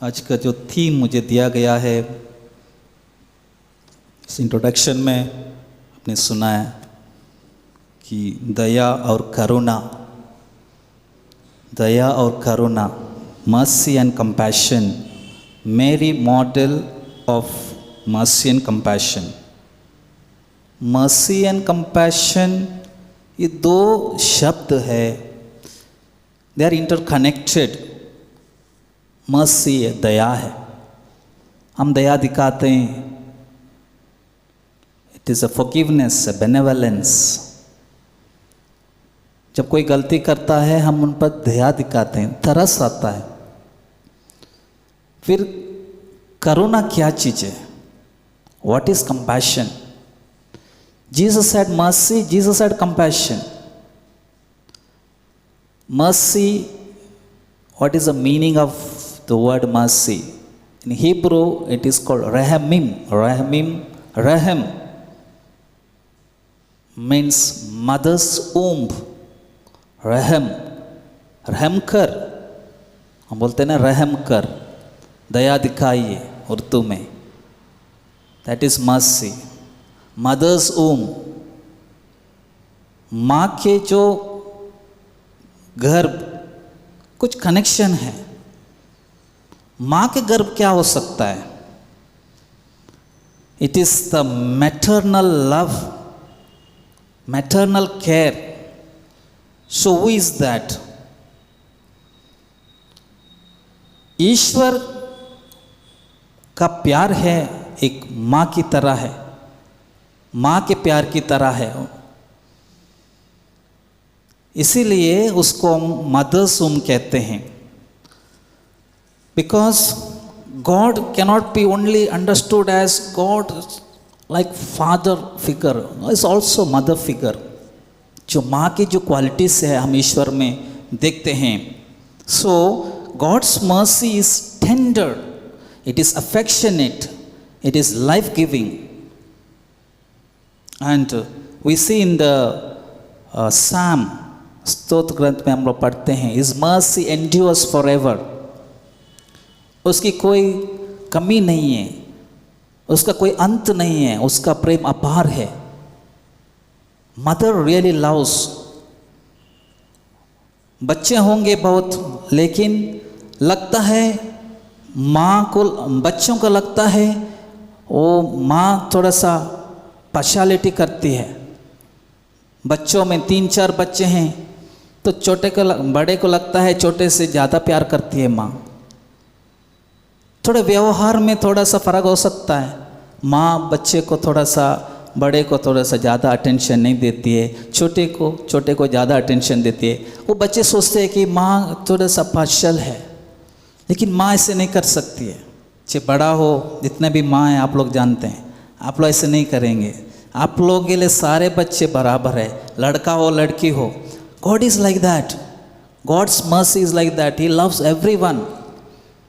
आज का जो थीम मुझे दिया गया है, इस इंट्रोडक्शन में आपने सुना है कि दया और करुणा, mercy and compassion, Mary model of mercy and compassion. Mercy and compassion, ये दो शब्द है, दे आर इंटरकनेक्टेड। मर्सी है, दया है, हम दया दिखाते हैं। इट इज़ अ फॉरगिवनेस, अ बेनेवलेंस। जब कोई गलती करता है हम उन पर दया दिखाते हैं, तरस आता है। फिर करुणा क्या चीज़ है? What is compassion? Jesus had mercy, Jesus had compassion. Mercy, what is the meaning of the word mercy? In Hebrew it is called rahamim. Rahem means mother's womb. रहम कर, हम बोलते हैं ना रहम कर, दया दिखाइए उर्दू में। That is mercy. Mother's womb, माँ के जो गर्भ, कुछ कनेक्शन है। माँ के गर्भ क्या हो सकता है? It is the maternal love, maternal care. So who is that? ईश्वर का प्यार है, एक माँ की तरह है, माँ के प्यार की तरह है। इसीलिए उसको हम मदर्स वूम कहते हैं। Because God cannot be only understood as God like father figure, is also mother figure. जो माँ की जो क्वालिटीज है हम ईश्वर में देखते हैं। So God's mercy is tender, it is affectionate, it is life giving. And we see in the psalm, स्तोत्र ग्रंथ में हम लोग पढ़ते हैं, is mercy endures forever. उसकी कोई कमी नहीं है, उसका कोई अंत नहीं है, उसका प्रेम अपार है। Mother really loves. बच्चे होंगे बहुत, लेकिन लगता है माँ को, बच्चों को लगता है वो माँ थोड़ा सा पार्शियलिटी करती है। बच्चों में 3-4 बच्चे हैं तो छोटे को, बड़े को लगता है छोटे से ज़्यादा प्यार करती है माँ। थोड़े व्यवहार में थोड़ा सा फ़र्क हो सकता है। माँ बच्चे को थोड़ा सा, बड़े को थोड़ा सा ज़्यादा अटेंशन नहीं देती है, छोटे को ज़्यादा अटेंशन देती है। वो बच्चे सोचते हैं कि माँ थोड़ा सा पार्शियल है, लेकिन माँ ऐसे नहीं कर सकती है। चाहे बड़ा हो, जितने भी माँ हैं आप लोग जानते हैं, आप लोग ऐसे नहीं करेंगे। आप लोगों के लिए सारे बच्चे बराबर है, लड़का हो लड़की हो। God is like that, God's mercy is like that, he loves everyone.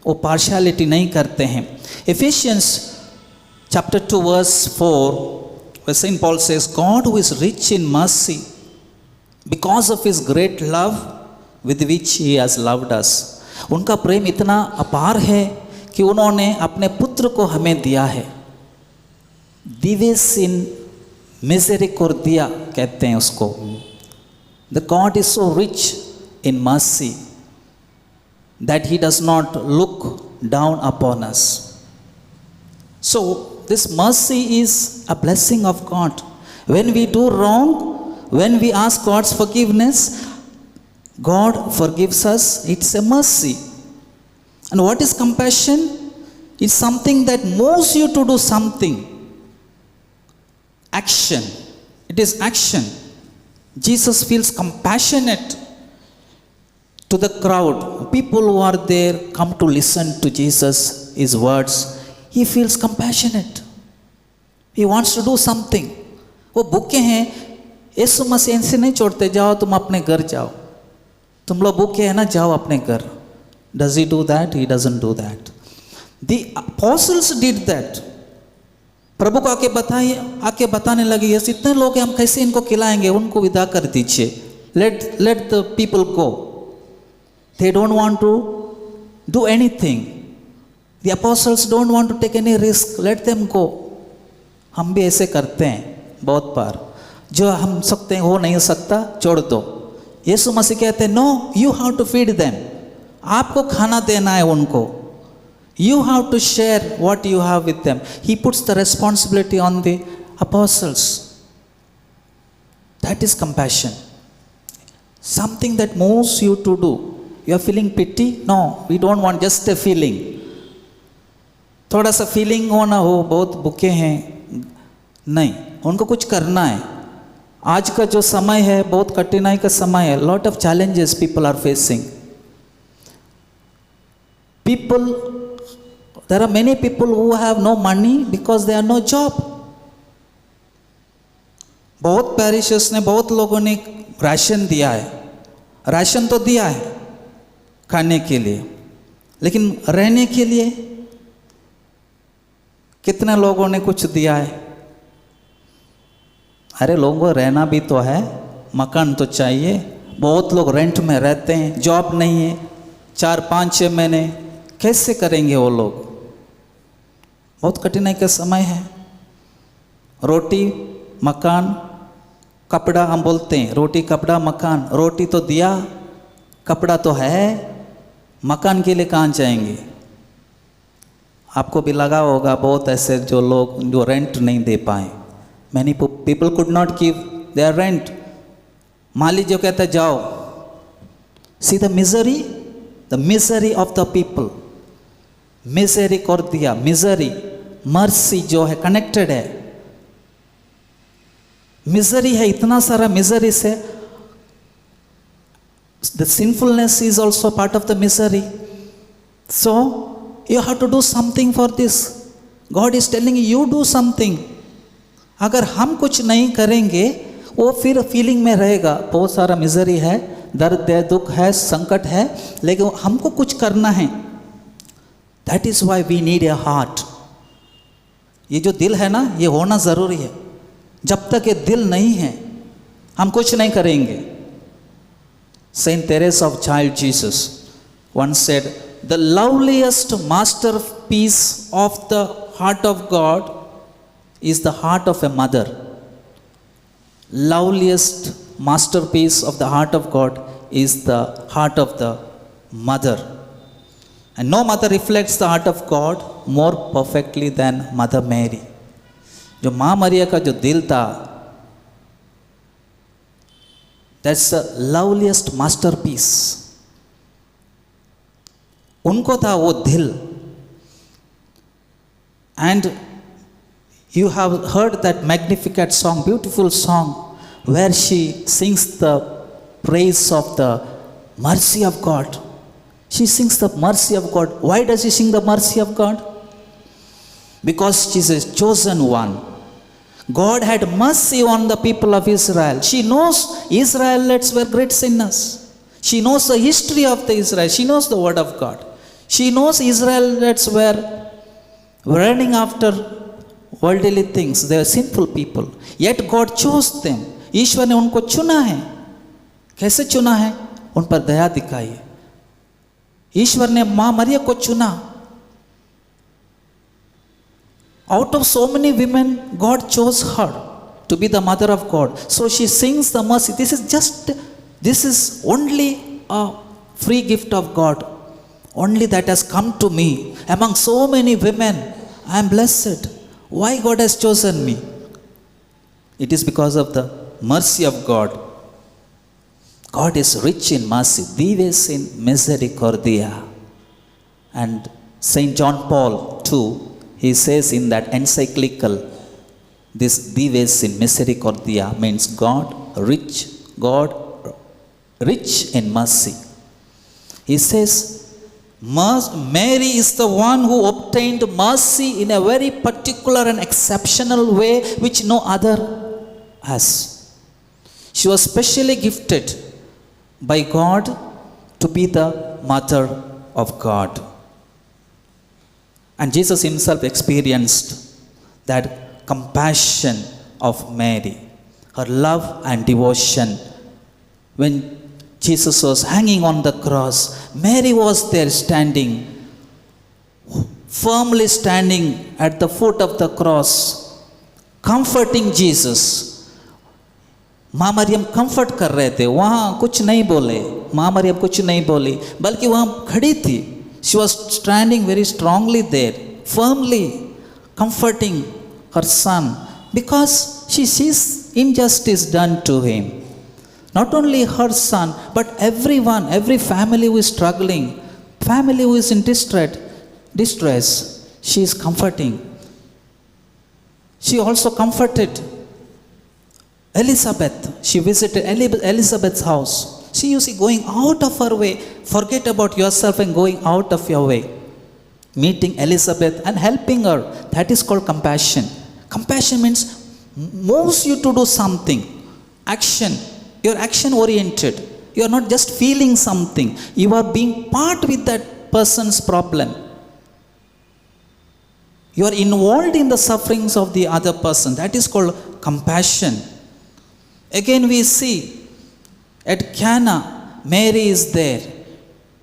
वो पार्शियलिटी नहीं करते हैं। Ephesians chapter 2 verse 4, where Saint Paul says, God who is rich in mercy, because of his great love with which he has loved us. उनका प्रेम इतना अपार है कि उन्होंने अपने पुत्र को हमें दिया है। दिविस इन मिसेरिकॉर्डिया कहते हैं उसको। The God is so rich in mercy that he does not look down upon us. So this mercy is a blessing of God. When we do wrong, when we ask God's forgiveness, God forgives us. It's a mercy. And what is compassion? It's something that moves you to do something. Action. It is action. Jesus feels compassionate to the crowd. People who are there come to listen to Jesus, his words. He feels compassionate. He wants to do something. वो भूखे हैं, यीशु मसीह इनसे नहीं छोड़ते, जाओ तुम अपने घर जाओ, तुम लोग भूखे हैं ना, जाओ अपने घर। Does he do that? He doesn't do that. The apostles did that. प्रभु को आके बताने लगे, यस इतने लोग हैं, हम कैसे इनको खिलाएंगे, उनको विदा कर दीजिए। Let the people go. They don't want to do anything. The apostles don't want to take any risk. Let them go. हम भी ऐसे करते हैं बहुत बार, जो हम सकते हैं वो नहीं सकता, छोड़ दो। यीशु मसीह कहते हैं, no, you have to feed them. आपको खाना देना है उनको। You have to share what you have with them. He puts the responsibility on the apostles. That is compassion. Something that moves you to do. You are feeling pity? No, we don't want just a feeling. थोड़ा सा feeling हो ना हो, बहुत भूखे हैं, नहीं, उनको कुछ करना है. आज का जो समय है बहुत कठिनाई का समय है. Lot of challenges people are facing. People, there are many people who have no money because they have no job. बहुत पैरिशेस ने, बहुत लोगों ने राशन दिया है. राशन तो दिया है खाने के लिए, लेकिन रहने के लिए कितने लोगों ने कुछ दिया है? अरे लोगों को रहना भी तो है, मकान तो चाहिए. बहुत लोग रेंट में रहते हैं, जॉब नहीं है, 4-5-6 महीने कैसे करेंगे वो लोग? बहुत कठिनाई का समय है. रोटी मकान कपड़ा, हम बोलते हैं रोटी कपड़ा मकान. रोटी तो दिया, कपड़ा तो है, मकान के लिए कहाँ जाएंगे? आपको भी लगा होगा बहुत ऐसे जो लोग जो रेंट नहीं दे पाए. Many people could not give their rent. माली जो कहता है जाओ. See the misery of the people. Misery कर दिया. मिजरी, मर्सी जो है कनेक्टेड है. मिजरी है, इतना सारा मिजरी से. The sinfulness is also part of the misery. So you have to do something for this. God is telling you do something. अगर हम कुछ नहीं करेंगे वो फिर फीलिंग में रहेगा. बहुत सारा मिजरी है, दर्द है, दुख है, संकट है, लेकिन हमको कुछ करना है. That is why we need a heart. ये जो दिल है ना, ये होना ज़रूरी है. जब तक ये दिल नहीं है हम कुछ नहीं करेंगे. Saint Teresa of Child Jesus once said, the loveliest masterpiece of the heart of God is the heart of a mother. Loveliest masterpiece of the heart of God is the heart of the mother. And no mother reflects the heart of God more perfectly than Mother Mary. जो माँ मरिया का जो दिल था, that's the loveliest masterpiece. उनको था वो दिल. And you have heard that Magnificat song, beautiful song, where she sings the praise of the mercy of God. She sings the mercy of God. Why does she sing the mercy of God? Because she is a chosen one. God had mercy on the people of Israel. She knows Israelites were great sinners. She knows the history of the Israel. She knows the word of God. She knows Israelites were running after worldly things. They were sinful people. Yet God chose them. ईश्वर ने उनको चुना है. कैसे चुना है? उन पर दया दिखाई. ईश्वर ने माँ मरिया को चुना. Out of so many women, God chose her to be the mother of God. So she sings the mercy. This is only a free gift of God. Only that has come to me. Among so many women, I am blessed. Why God has chosen me? It is because of the mercy of God. God is rich in mercy. Dives in misericordia. And Saint John Paul too, he says in that encyclical, this dives in misericordia means God rich in mercy. He says, Mary is the one who obtained mercy in a very particular and exceptional way which no other has. She was specially gifted by God to be the mother of God. And Jesus himself experienced that compassion of Mary, her love and devotion. When Jesus was hanging on the cross, Mary was there standing, firmly standing at the foot of the cross, comforting Jesus. माँ Maryam comfort कर रहे थे, वहाँ कुछ नहीं बोले, माँ मरियम कुछ नहीं बोली, बल्कि वहाँ खड़ी थी. She was standing very strongly there, firmly comforting her son, because she sees injustice done to him. Not only her son, but everyone, every family who is struggling, family who is in distress, she is comforting. She also comforted Elizabeth. She visited Elizabeth's house. See, you see, going out of her way, forget about yourself and going out of your way. Meeting Elizabeth and helping her. That is called compassion. Compassion means moves you to do something. Action. You are action oriented. You are not just feeling something. You are being part with that person's problem. You are involved in the sufferings of the other person. That is called compassion. Again we see at Cana, Mary is there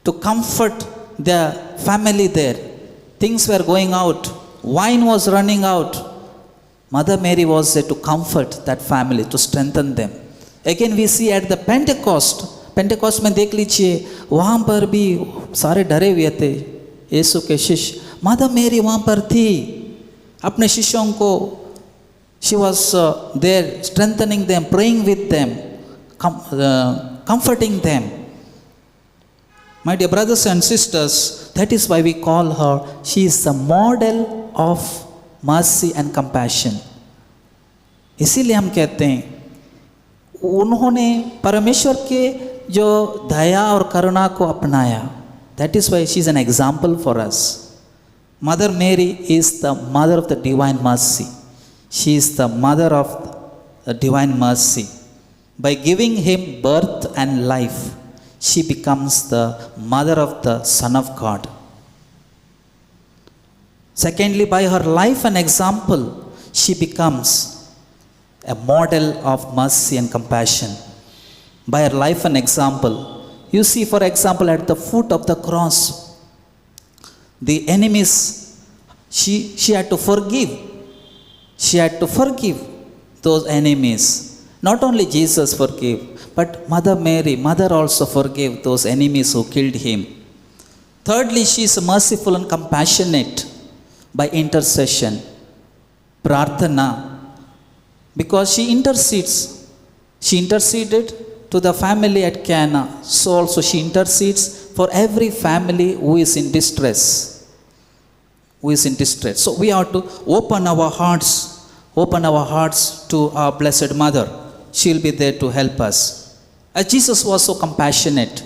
to comfort the family there. Things were going out. Wine was running out. Mother Mary was there to comfort that family, to strengthen them. Again we see at the Pentecost में देख लीजिए, वहाँ पर भी सारे डरे हुए थे यीशु के शिष्य. मदर मेरी वहाँ पर थी अपने शिष्यों को. She was there strengthening them, praying with them, comforting them. My dear brothers and sisters, that is why we call her, she is the model of mercy and compassion. इसीलिए हम कहते हैं उन्होंने परमेश्वर के जो दया और करुणा को अपनाया. That is why she is an example for us. Mother Mary is the mother of the divine mercy. She is the mother of the divine mercy. By giving him birth and life, she becomes the mother of the Son of God. Secondly, by her life and example, she becomes a model of mercy and compassion. By her life and example, you see, for example, at the foot of the cross, the enemies, she had to forgive. She had to forgive those enemies. Not only Jesus forgave, but Mother Mary, Mother also forgave those enemies who killed him. Thirdly, she is merciful and compassionate by intercession, prarthana, because she intercedes. She interceded to the family at Cana, so also she intercedes for every family who is in distress. So we have to open our hearts to our Blessed Mother. She will be there to help us. As Jesus was so compassionate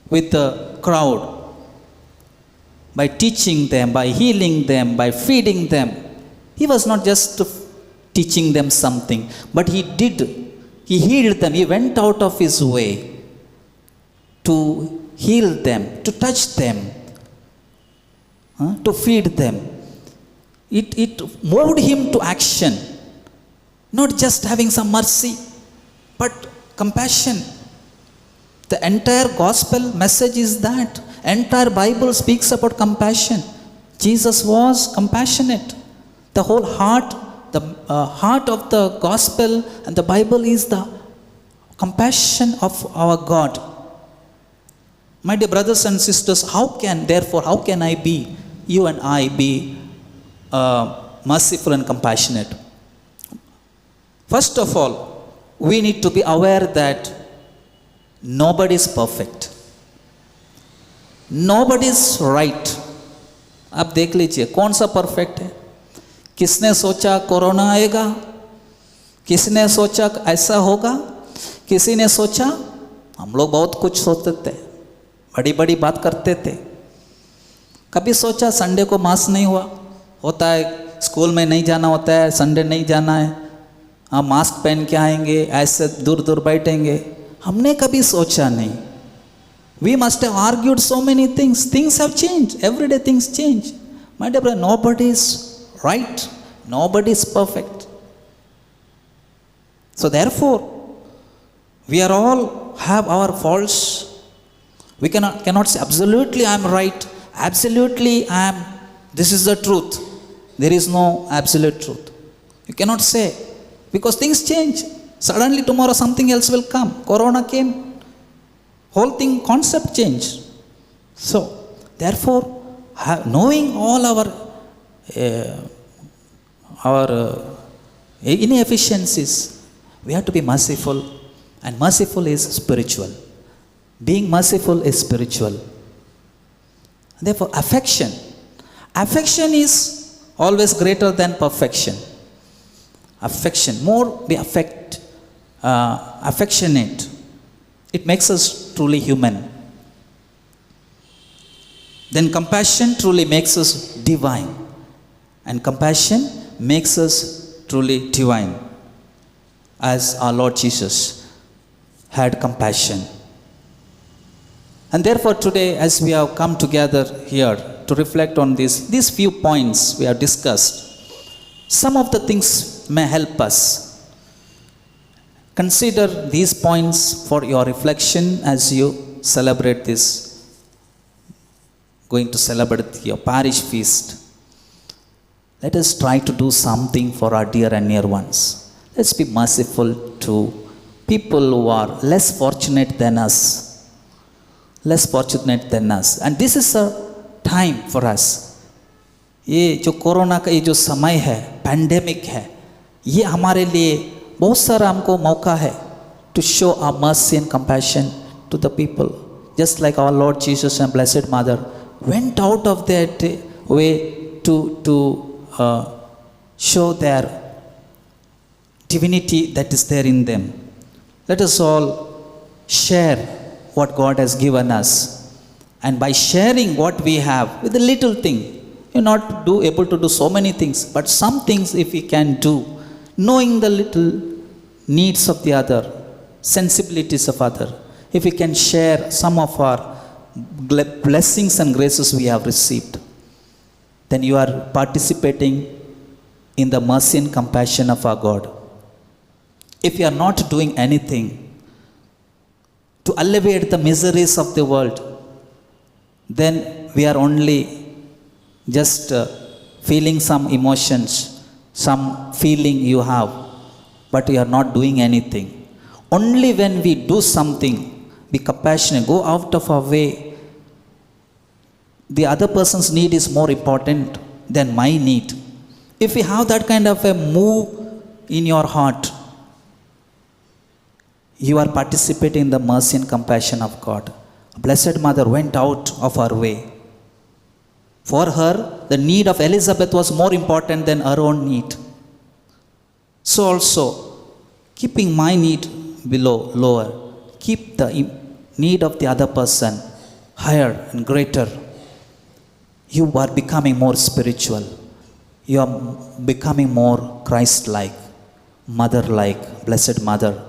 with the crowd, by teaching them, by healing them, by feeding them, he was not just teaching them something, but he healed them. He went out of his way to heal them, to touch them, to feed them. It moved him to action, not just having some mercy, but compassion. The entire gospel message is that. Entire Bible speaks about compassion. Jesus was compassionate. The whole heart, the heart of the gospel and the Bible is the compassion of our God. My dear brothers and sisters, how can you and I be merciful and compassionate? First of all, we need to be aware that nobody is perfect. Nobody is right. आप देख लीजिए कौन सा perfect है. किसने सोचा corona आएगा? किसने सोचा ऐसा होगा? किसी ने सोचा, हम लोग बहुत कुछ सोचते थे, बड़ी बड़ी बात करते थे. कभी सोचा संडे को मास नहीं होता है, स्कूल में नहीं जाना होता है, संडे नहीं जाना है, हम मास्क पहन के आएंगे, ऐसे दूर दूर बैठेंगे. हमने कभी सोचा नहीं. We must have argued so many things. Things have changed. Every day things change. My dear brother, nobody is right. Nobody is perfect. So therefore, we are all have our faults. We cannot say absolutely I am right. Absolutely this is the truth. There is no absolute truth. You cannot say, because things change. Suddenly tomorrow something else will come. Corona came. Whole thing, concept changed. So, therefore, knowing all our inefficiencies, We have to be merciful, and merciful is spiritual. Being merciful is spiritual. Therefore, affection. Affection is always greater than perfection. Affection, more we affectionate. It makes us truly human. Then compassion truly makes us divine. And compassion makes us truly divine. As our Lord Jesus had compassion. And therefore today, as we have come together here to reflect on these few points we have discussed, some of the things may help us. Consider these points for your reflection as you celebrate this, going to celebrate your parish feast. Let us try to do something for our dear and near ones. Let's be merciful to people who are less fortunate than us. Less fortunate than us. And this is a time for us. ये जो corona का ये जो समय है, pandemic है, ये हमारे लिए बहुत सारा हमको मौका है to show our mercy and compassion to the people. Just like our Lord Jesus and Blessed Mother went out of their way to show their divinity that is there in them. Let us all share what God has given us. And by sharing what we have with a little thing, you're not able to do so many things, but some things if we can do, knowing the little needs of the other, sensibilities of other, if we can share some of our blessings and graces we have received, then you are participating in the mercy and compassion of our God. If you are not doing anything to alleviate the miseries of the world, then we are only just feeling some emotions, some feeling you have, but you are not doing anything. Only when we do something, be compassionate, go out of our way. The other person's need is more important than my need. If we have that kind of a move in your heart, you are participating in the mercy and compassion of God. Blessed Mother went out of her way. For her, the need of Elizabeth was more important than her own need. So also, keeping my need lower, keep the need of the other person higher and greater. You are becoming more spiritual. You are becoming more Christ-like, mother-like, Blessed Mother.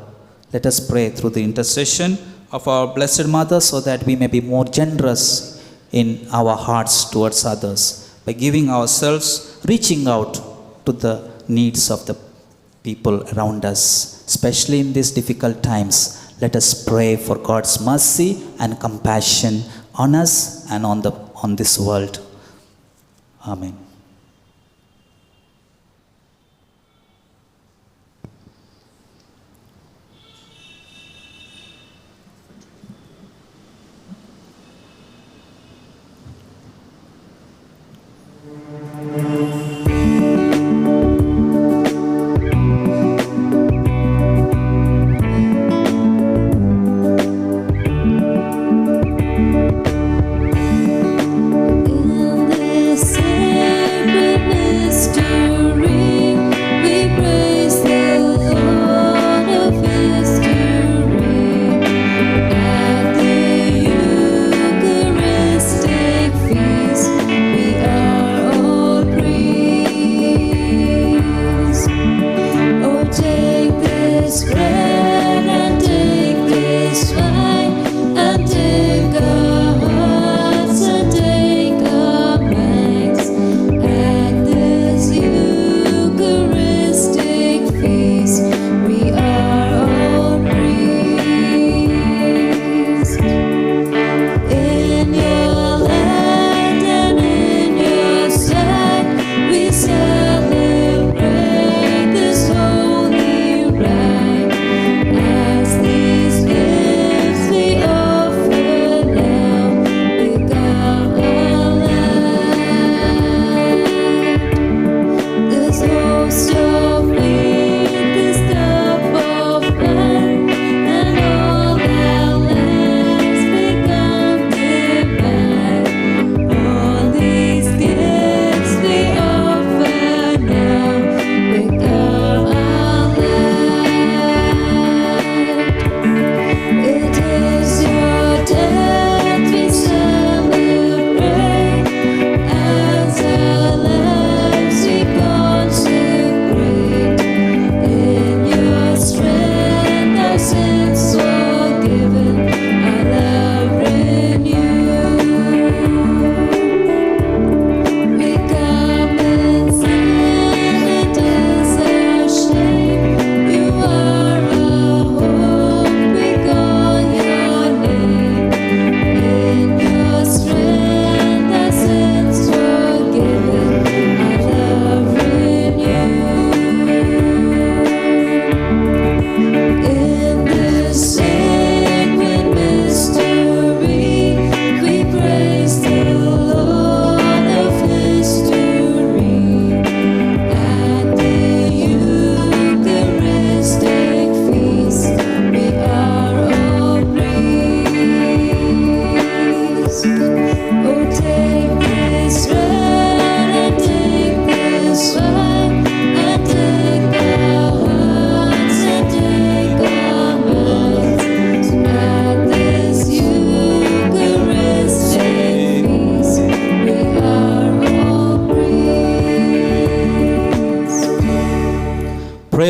Let us pray through the intercession of our Blessed Mother so that we may be more generous in our hearts towards others by giving ourselves, reaching out to the needs of the people around us, especially in these difficult times. Let us pray for God's mercy and compassion on us and on this world. Amen. In this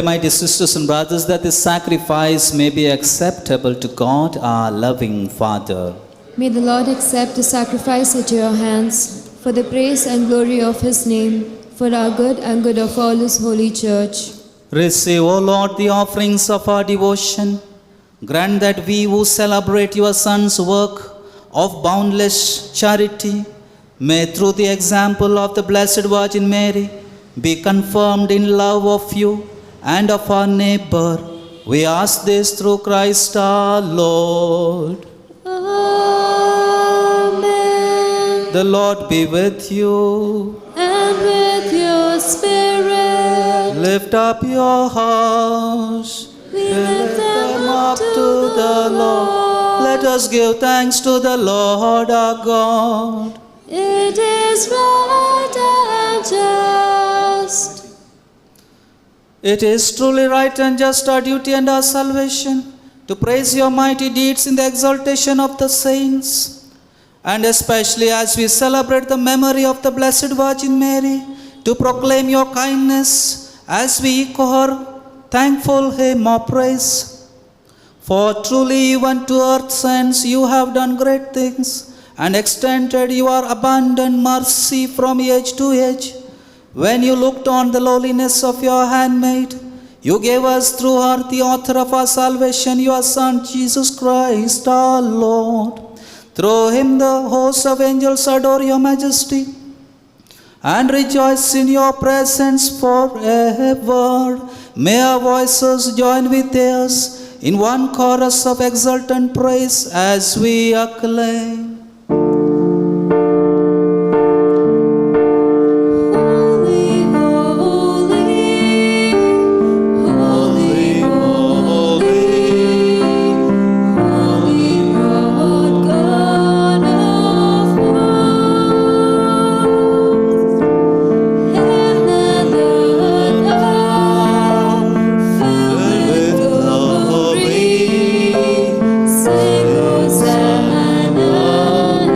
mighty sisters and brothers, that this sacrifice may be acceptable to God, our loving Father. May the Lord accept the sacrifice at your hands for the praise and glory of his name, for our good and good of all his holy church. Receive, O Lord, the offerings of our devotion. Grant that we who celebrate your Son's work of boundless charity may, through the example of the Blessed Virgin Mary, be confirmed in love of you and of our neighbor. We ask this through Christ our Lord. Amen. The Lord be with you. And with your spirit, Lift up your hearts. we lift them Up to the Lord. Let us give thanks to the Lord our God. It is right and just. It is truly right and just our duty and our salvation to praise your mighty deeds in the exaltation of the saints, and especially as we celebrate the memory of the Blessed Virgin Mary, to proclaim your kindness as we echo her thankful hymn of praise. For truly even to earth's ends you have done great things, and extended your abundant mercy from age to age. When you looked on the lowliness of your handmaid, you gave us through her the author of our salvation, your Son, Jesus Christ our Lord. Through him the hosts of angels adore your majesty and rejoice in your presence forever. May our voices join with theirs in one chorus of exultant praise as we acclaim. Holy, holy, holy, holy, holy Lord God of hosts. Heaven and earth are filled with glory. Sing Hosanna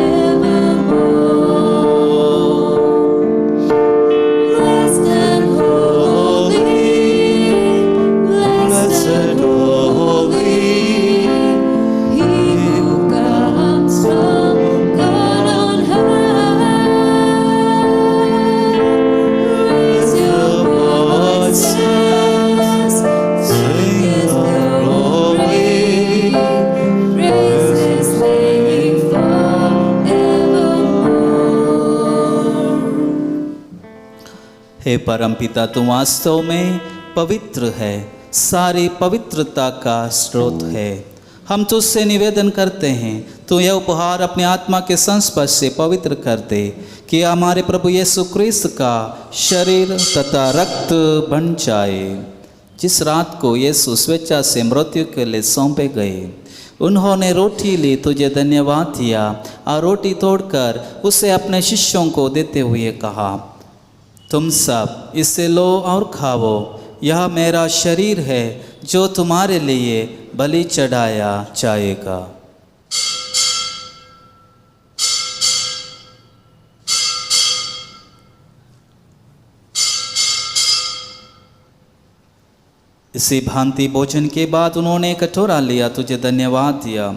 evermore. Blessed and holy, blessed and holy, he who comes from God on high. Raise your voices, sing his glory, praise his name forevermore. हे परमपिता, तू वास्तव में पवित्र है, सारी पवित्रता का स्रोत है। हम तुझसे निवेदन करते हैं, तू यह उपहार अपनी आत्मा के संस्पर्श से पवित्र कर दे, कि हमारे प्रभु यीशु क्रिस्त का शरीर तथा रक्त बन जाए। जिस रात को यीशु स्वेच्छा से मृत्यु के लिए सौंपे गए, उन्होंने रोटी ली, तुझे धन्यवाद दिया और रोटी तोड़कर उसे अपने शिष्यों को देते हुए कहा, तुम सब इसे लो और खाओ, यह मेरा शरीर है जो तुम्हारे लिए बलि चढ़ाया जाएगा। इसी भांति भोजन के बाद उन्होंने कटोरा लिया, तुझे धन्यवाद दिया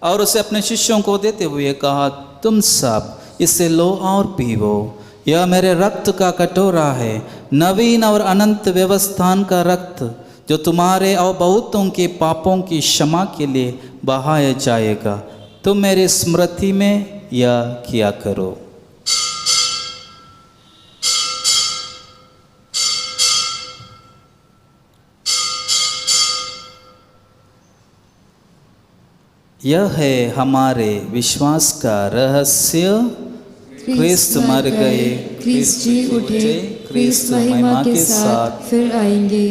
और उसे अपने शिष्यों को देते हुए कहा, तुम सब इसे लो और पीवो, यह मेरे रक्त का कटोरा है, नवीन और अनंत व्यवस्थान का रक्त, जो तुम्हारे और बहुतों के पापों की क्षमा के लिए बहाया जाएगा। तुम मेरी स्मृति में यह किया करो। यह है हमारे विश्वास का रहस्य। क्रिस्त मर गए, क्रिस्त जी उठे, क्रिस्त महिमा के साथ फिर आएंगे।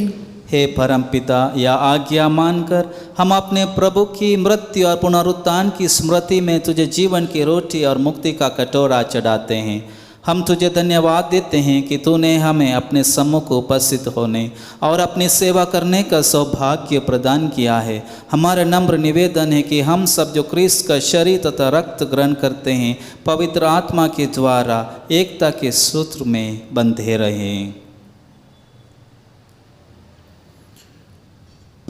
हे परमपिता, या आज्ञा मानकर हम अपने प्रभु की मृत्यु और पुनरुत्थान की स्मृति में तुझे जीवन की रोटी और मुक्ति का कटोरा चढ़ाते हैं। हम तुझे धन्यवाद देते हैं कि तूने हमें अपने सम्मुख उपस्थित होने और अपनी सेवा करने का सौभाग्य प्रदान किया है। हमारा नम्र निवेदन है कि हम सब जो क्रिस्त का शरीर तथा रक्त ग्रहण करते हैं, पवित्र आत्मा के द्वारा एकता के सूत्र में बंधे रहें।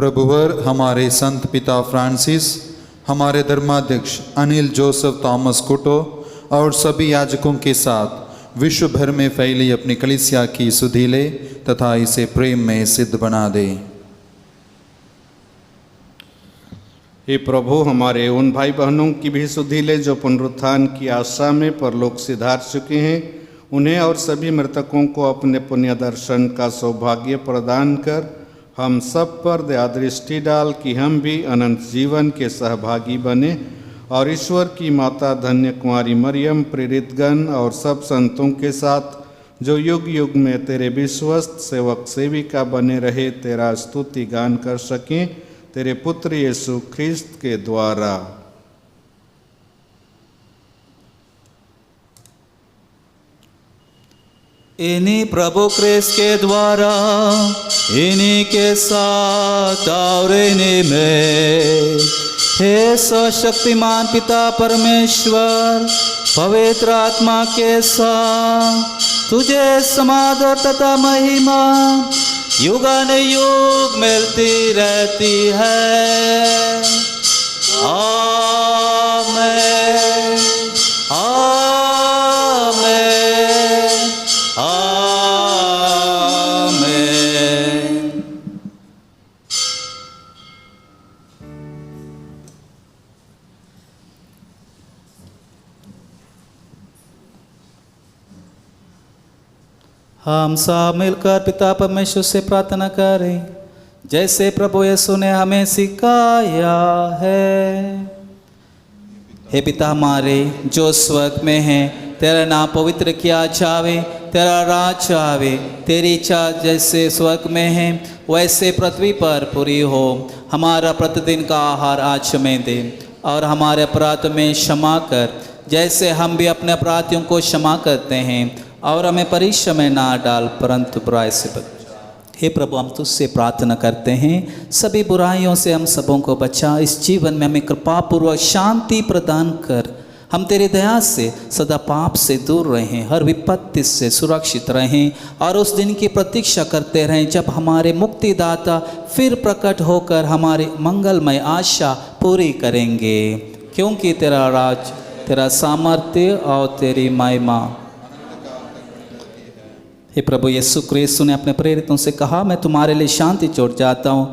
प्रभुवर हमारे संत पिता फ्रांसिस, हमारे धर्माध्यक्ष अनिल जोसेफ थॉमस कुटो और सभी याजकों के साथ विश्व भर में फैली अपनी कलीसिया की सुधि ले तथा इसे प्रेम में सिद्ध बना दे। हे प्रभु, हमारे उन भाई बहनों की भी सुधि ले जो पुनरुत्थान की आशा में परलोक सिधार चुके हैं। उन्हें और सभी मृतकों को अपने पुण्य दर्शन का सौभाग्य प्रदान कर हम सब पर दया दृष्टि डाल कि हम भी अनंत जीवन के सहभागी बने और ईश्वर की माता धन्य कुंवारी मरियम, प्रेरितगण और सब संतों के साथ जो युग युग में तेरे विश्वस्त सेवक सेविका बने रहे, तेरा स्तुति गान कर सकें, तेरे पुत्र यीशु ख्रिस्त के द्वारा। इन्हीं प्रभु क्रिस्त के द्वारा, इन्हीं के साथ और इन्हीं में, हे सर्वशक्तिमान पिता परमेश्वर, पवित्र आत्मा के साथ तुझे समादर तथा महिमा युगान युग मिलती रहती है। आमेन, आमेन, आमेन। हम सब मिलकर पिता परमेश्वर से प्रार्थना करें, जैसे प्रभु यीशु ने हमें सिखाया है। हे पिता हमारे जो स्वर्ग में है, तेरा नाम पवित्र किया जावे, तेरा राज आवे, तेरी इच्छा जैसे स्वर्ग में है वैसे पृथ्वी पर पूरी हो। हमारा प्रतिदिन का आहार आज हमें दे और हमारे अपराध में क्षमा कर, जैसे हम भी अपने अपराधियों को क्षमा करते हैं, और हमें परीक्षा में ना डाल परंतु बुराई से बचा। हे प्रभु, हम तुझसे प्रार्थना करते हैं, सभी बुराइयों से हम सबों को बचा, इस जीवन में हमें कृपापूर्वक शांति प्रदान कर, हम तेरी दया से सदा पाप से दूर रहें, हर विपत्ति से सुरक्षित रहें और उस दिन की प्रतीक्षा करते रहें जब हमारे मुक्तिदाता फिर प्रकट होकर हमारी मंगलमय आशा पूरी करेंगे। क्योंकि तेरा राज, तेरा सामर्थ्य और तेरी महिमा। हे प्रभु यीशु क्रिस्त ने अपने प्रेरितों से कहा, मैं तुम्हारे लिए शांति छोड़ जाता हूँ,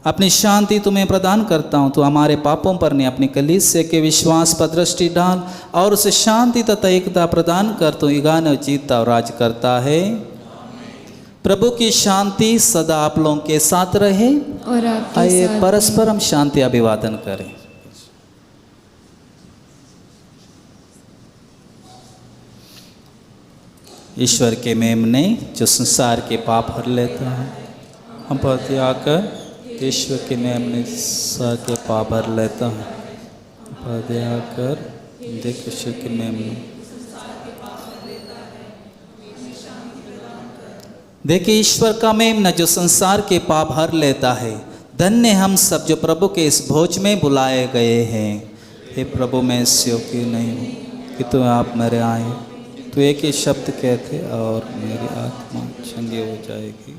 अपनी शांति तुम्हें प्रदान करता हूँ। तो हमारे पापों पर ने अपनी कलीसिया के विश्वास पर दृष्टि डाल और उसे शांति तथा एकता प्रदान कर। तो युगान जीतता और राज करता है। प्रभु की शांति सदा आप लोगों के साथ रहे। और आपके आइए साथ परस्पर हम शांति अभिवादन करें। ईश्वर के मेमने जो संसार के पाप हर लेता है, हम पर आकर ईश्वर के मेमने संसार के पाप हर लेता है, पर आकर देख ईश्वर के मेमने। देखिए ईश्वर का मेमना जो संसार के पाप हर लेता है। धन्य हम सब जो प्रभु के इस भोज में बुलाए गए हैं। हे प्रभु, मैं इस योग्य नहीं हूँ कि तुम आप मेरे आए, तो एक ही शब्द कहते और मेरी आत्मा चंगी हो जाएगी।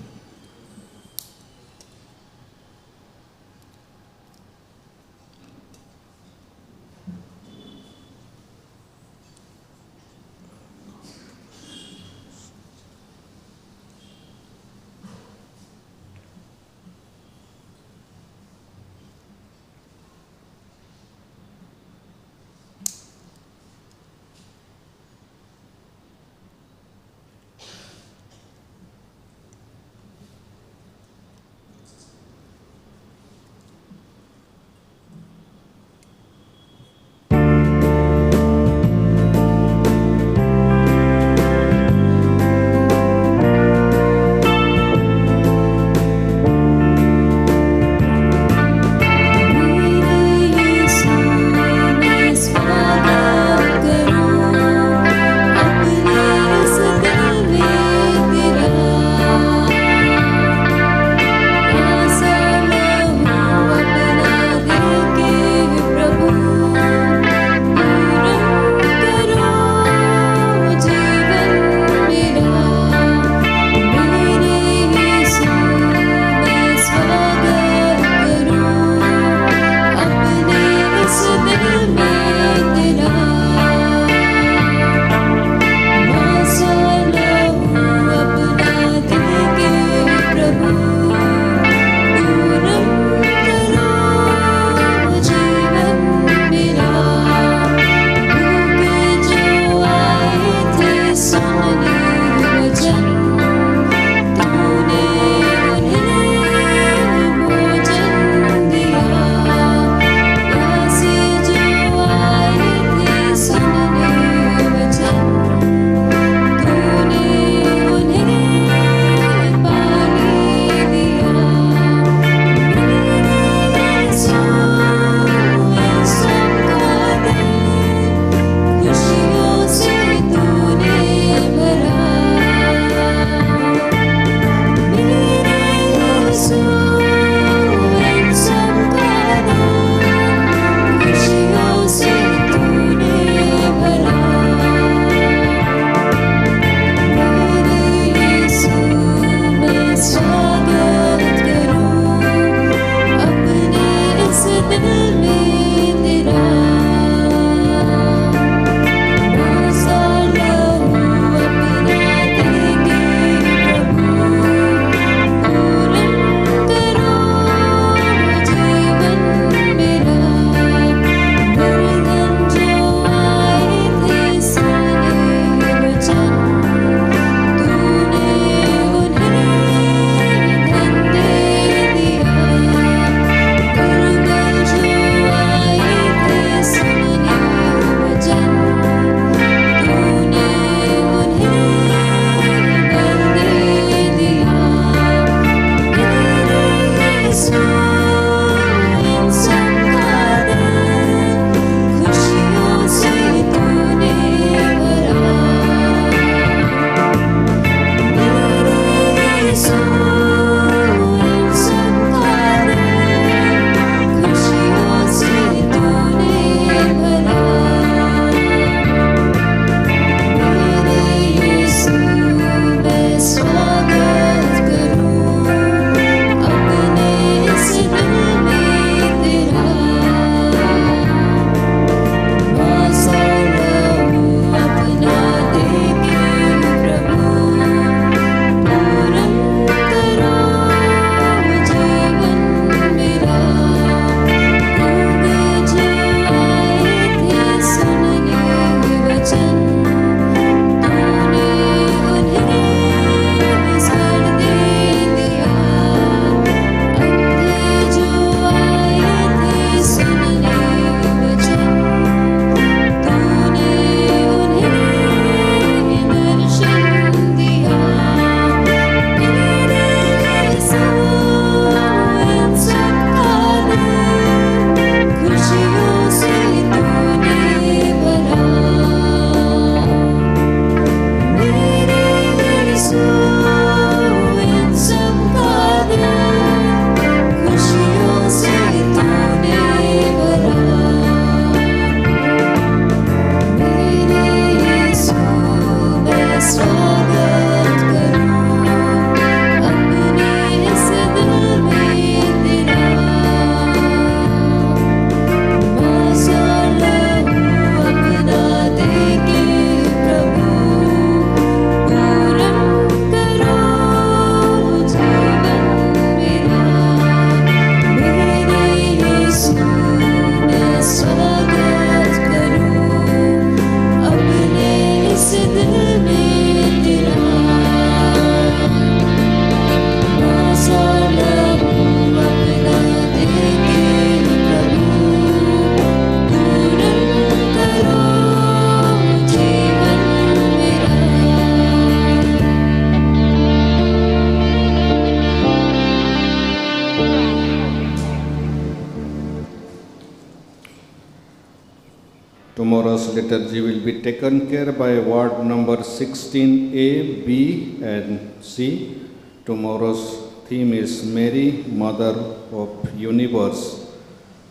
tomorrow's liturgy will be taken care by ward number 16A, B and C. Tomorrow's theme is Mary, Mother of Universe,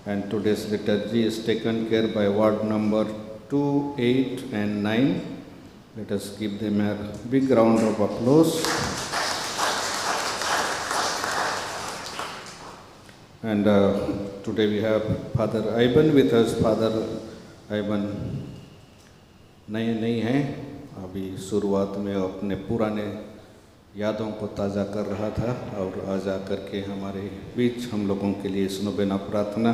and today's liturgy is taken care by ward number 2, 8 and 9. Let us give them a big round of applause. And today we have Father Ivan with us. Father Ivan नए नहीं हैं, अभी शुरुआत में अपने पुराने यादों को ताज़ा कर रहा था और आज आकर के हमारे बीच हम लोगों के लिए स्नोबेना प्रार्थना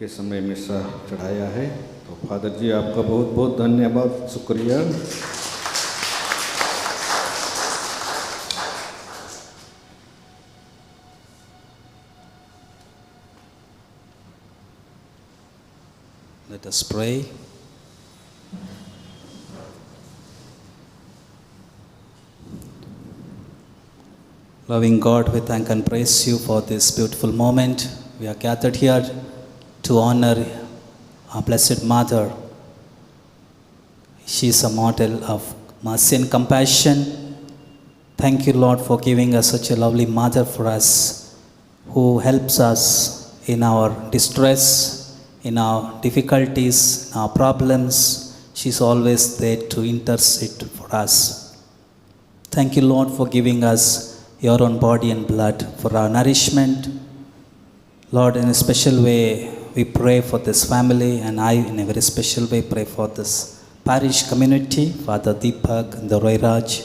के समय मिसा चढ़ाया है। तो फादर जी आपका बहुत बहुत धन्यवाद, शुक्रिया। Let us pray. Loving God, we thank and praise you for this beautiful moment. We are gathered here to honor our Blessed Mother. She is a model of mercy and compassion. Thank you, Lord, for giving us such a lovely mother for us, who helps us in our distress, in our difficulties, in our problems. She is always there to intercede for us. Thank you, Lord, for giving us your own body and blood for our nourishment. Lord, in a special way, we pray for this family, and I, in a very special way, pray for this parish community, Father Deepak and the Roy Raj,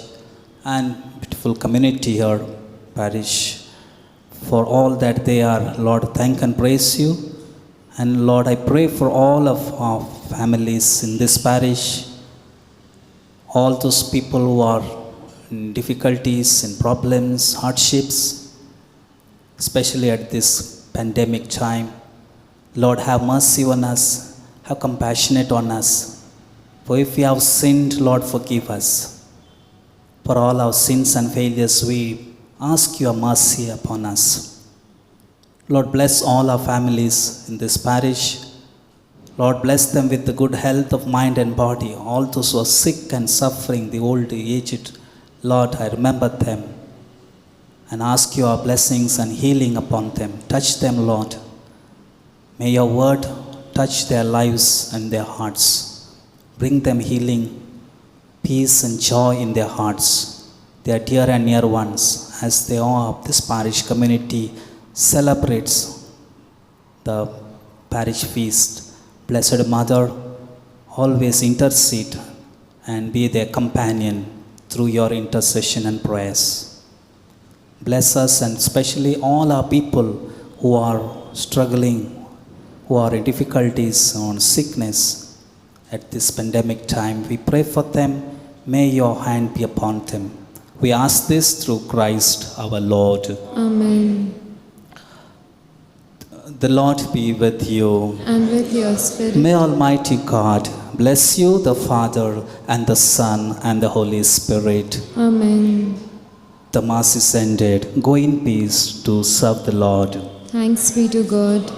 and beautiful community here, parish, for all that they are. Lord, thank and praise you. And Lord, I pray for all of our families in this parish, all those people who are in difficulties and problems, hardships, especially at this pandemic time. Lord, have mercy on us, have compassionate on us. For if we have sinned, Lord, forgive us. For all our sins and failures, we ask your mercy upon us. Lord, bless all our families in this parish. Lord, bless them with the good health of mind and body. All those who are sick and suffering, the old, the aged, Lord, I remember them and ask your blessings and healing upon them. Touch them, Lord. May your word touch their lives and their hearts. Bring them healing, peace and joy in their hearts. Their dear and near ones, as they are, this parish community celebrates the parish feast. Blessed Mother, always intercede and be their companion through your intercession and prayers. Bless us, and especially all our people who are struggling, who are in difficulties or sickness at this pandemic time. We pray for them. May your hand be upon them. We ask this through Christ our Lord. Amen. The Lord be with you. And with your spirit. May Almighty God bless you, the Father and the Son and the Holy Spirit. Amen. The Mass is ended. Go in peace to serve the Lord. Thanks be to God.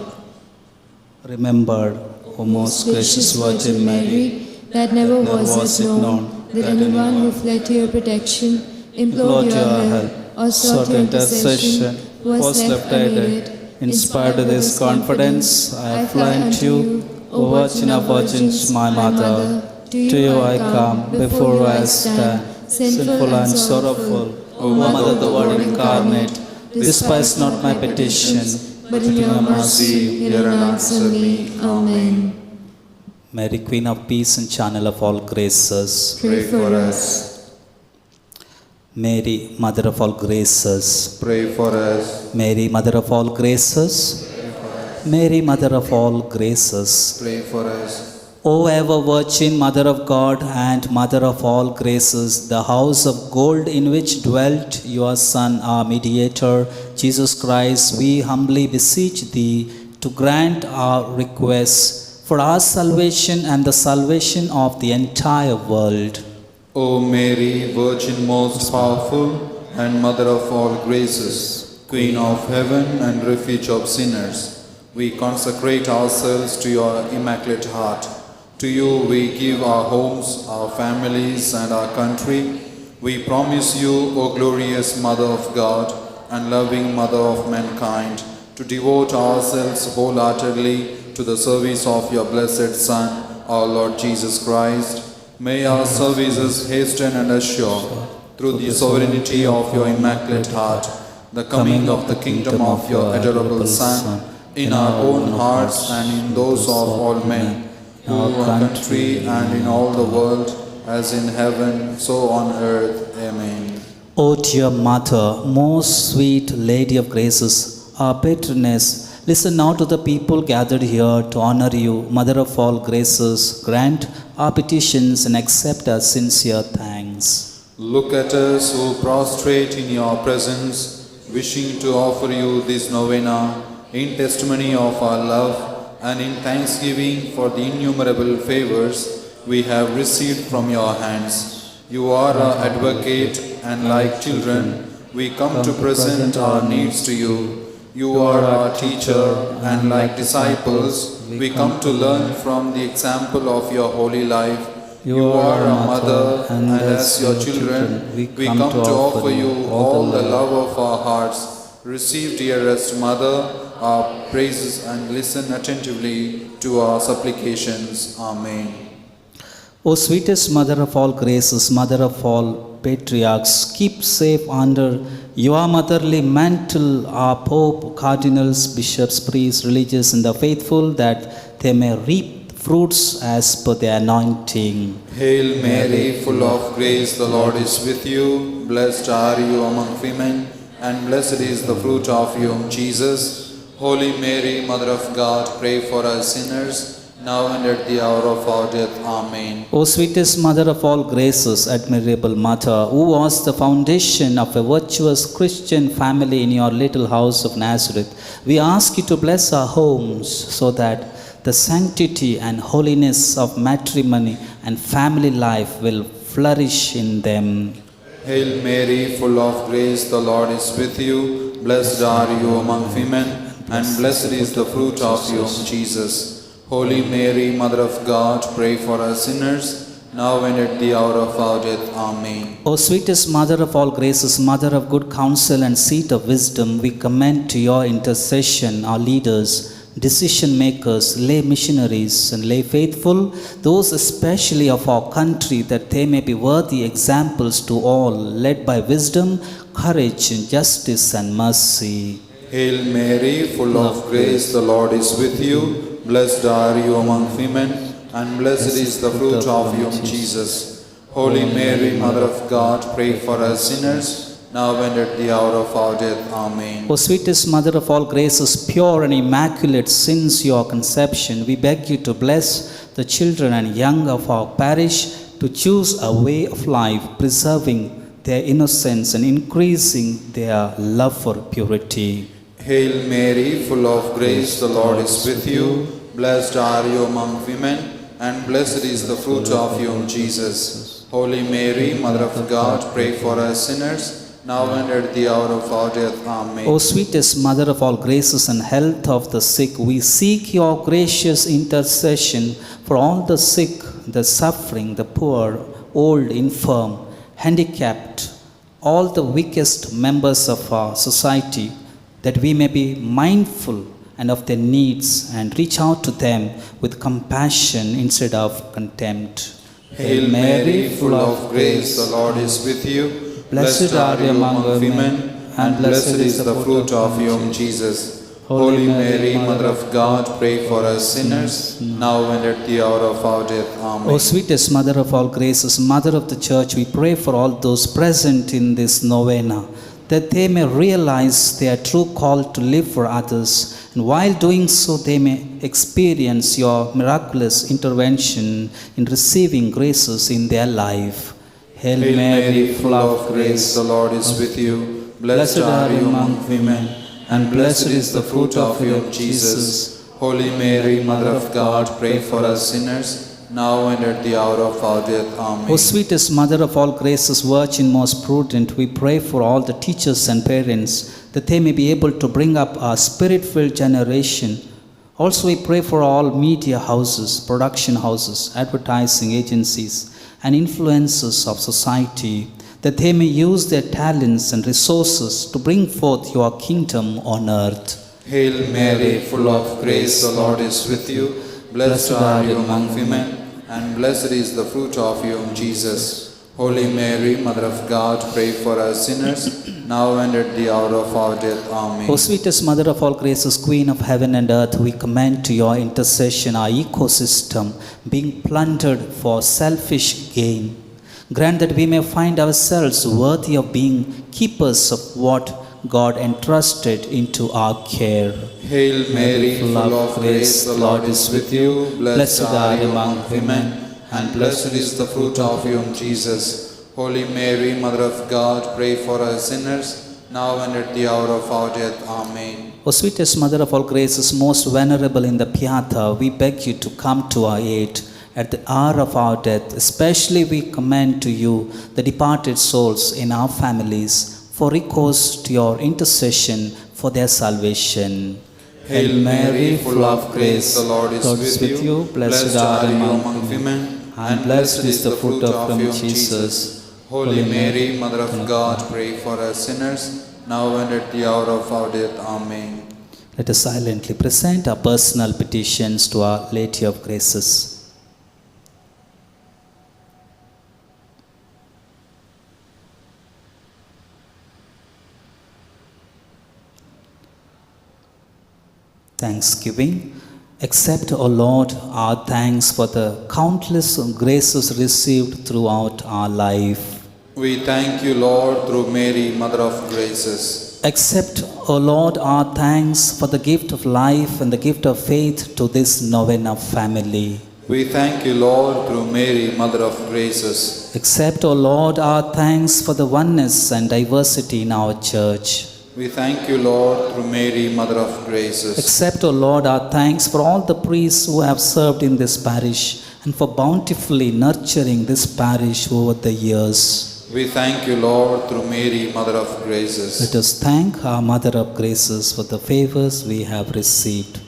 Remember, O most gracious Virgin Mary, that never was it known that anyone who fled to your protection, implored your help, or sought your intercession, was left unaided. Inspired with this confidence, I fly unto you, O Virgin of Virgins, my Mother. To you I come, before you I stand, sinful and sorrowful. O Mother of the Word incarnate, despise not my petition, but in your mercy hear and answer me. Amen. Mary, Queen of Peace and Channel of all graces, Pray for us. Mary, Mother of all graces, Pray for us. Mary, Mother of all graces, Mary, Mother of all graces, Pray for us. O ever Virgin, Mother of God and Mother of all graces, the house of gold in which dwelt your Son, our mediator, Jesus Christ, we humbly beseech thee to grant our requests for our salvation and the salvation of the entire world. O Mary, Virgin most powerful and Mother of all graces, Queen of heaven and refuge of sinners, we consecrate ourselves to your immaculate heart, To you we give our homes, our families, and our country. We promise you, O glorious Mother of God and loving Mother of mankind, to devote ourselves wholeheartedly to the service of your blessed Son, our Lord Jesus Christ. May our services hasten and assure, through the sovereignty of your Immaculate Heart, the coming of the kingdom of your adorable Son, in our own hearts and in those of all men, in our country and in all the world, as in heaven, so on earth. Amen. O dear Mother, most sweet Lady of Graces, our patroness, listen now to the people gathered here to honor you, Mother of all graces. Grant our petitions and accept our sincere thanks. Look at us who prostrate in your presence, wishing to offer you this novena in testimony of our love and in thanksgiving for the innumerable favors we have received from your hands. You are our advocate, and like children, we come to present our needs to you. You are our teacher, and like disciples, we come to learn from the example of your holy life. You are our mother, and as your children, we come to offer you all the love of our hearts. Receive, dearest Mother, our praises and listen attentively to our supplications. Amen. O sweetest Mother of all graces, Mother of all patriarchs, keep safe under your motherly mantle our Pope, cardinals, bishops, priests, religious, and the faithful, that they may reap fruits as per their anointing. Hail Mary, full of grace, the Lord is with you. Blessed are you among women, and blessed is the fruit of your womb, Jesus. Holy Mary, Mother of God, pray for us sinners, now and at the hour of our death. Amen. O sweetest Mother of all graces, admirable Mother, who was the foundation of a virtuous Christian family in your little house of Nazareth, we ask you to bless our homes so that the sanctity and holiness of matrimony and family life will flourish in them. Hail Mary, full of grace, the Lord is with you. Blessed are you among women, and blessed is the fruit of your womb, Jesus. Holy Mary, Mother of God, pray for us sinners, now and at the hour of our death. Amen. O sweetest Mother of all graces, Mother of good counsel and seat of wisdom, we commend to your intercession our leaders, decision makers, lay missionaries, and lay faithful, those especially of our country, that they may be worthy examples to all, led by wisdom, courage, justice, and mercy. Hail Mary, full of grace, the Lord is with you. Blessed are you among women, and blessed is the fruit of your womb, Jesus. Holy Mary, Mother of God, pray for us sinners, now and at the hour of our death. Amen. O sweetest Mother of all graces, pure and immaculate since your conception, we beg you to bless the children and young of our parish to choose a way of life, preserving their innocence and increasing their love for purity. Hail Mary, full of grace, the Lord is with you. Blessed are you among women, and blessed is the fruit of your womb, Jesus. Holy Mary, Mother of God, pray for us sinners, now and at the hour of our death. Amen. O sweetest Mother of all graces and health of the sick, we seek your gracious intercession for all the sick, the suffering, the poor, old, infirm, handicapped, all the weakest members of our society, that we may be mindful and of their needs and reach out to them with compassion instead of contempt. Hail Mary, full of grace, the Lord is with you. Blessed are you among women, and blessed is the fruit of your womb, Jesus. Holy Mary, Mother of God, pray for us sinners, now and at the hour of our death. Amen. O sweetest Mother of all graces, Mother of the Church, we pray for all those present in this novena, that they may realize their true call to live for others, and while doing so they may experience your miraculous intervention in receiving graces in their life. Hail Mary, full of grace, the Lord is with you. Blessed are you among women, and blessed is the fruit of your womb, Jesus. Holy Mary, Mother of God, pray for us sinners, now and at the hour of our death. Amen. O sweetest Mother of all graces, Virgin most prudent, we pray for all the teachers and parents, that they may be able to bring up a spirit-filled generation Also, we pray for all media houses, production houses, advertising agencies, and influencers of society, that they may use their talents and resources to bring forth your kingdom on earth. Hail Mary, full of grace, the Lord is with you. Blessed are you among women, and blessed is the fruit of your womb, Jesus. Holy Mary, Mother of God, pray for us sinners, now and at the hour of our death. Amen. O sweetest Mother of all graces, Queen of heaven and earth, we commend to your intercession our ecosystem being plundered for selfish gain. Grant that we may find ourselves worthy of being keepers of what God entrusted into our care. Hail Mary, full of grace, the Lord is with you. Blessed are you among women, and blessed is the fruit of your womb, Jesus. Holy Mary, Mother of God, pray for us sinners, now and at the hour of our death. Amen. O sweetest Mother of all graces, most venerable in the Pietà, we beg you to come to our aid at the hour of our death. Especially we commend to you the departed souls in our families, for recourse to your intercession for their salvation. Hail Mary, full of grace, the Lord is with you. Blessed are you among women, and blessed is the fruit of your womb, Jesus. Holy Mary, Mother of God, pray for us sinners, now and at the hour of our death. Amen. Let us silently present our personal petitions to our Lady of Graces. Thanksgiving. Accept, O Lord, our thanks for the countless graces received throughout our life. We thank you, Lord, through Mary, Mother of Graces. Accept, O Lord, our thanks for the gift of life and the gift of faith to this novena family. We thank you, Lord, through Mary, Mother of Graces. Accept, O Lord, our thanks for the oneness and diversity in our church. We thank you, Lord, through Mary, Mother of Graces. Accept, O Lord, our thanks for all the priests who have served in this parish and for bountifully nurturing this parish over the years. We thank you, Lord, through Mary, Mother of Graces. Let us thank our Mother of Graces for the favors we have received.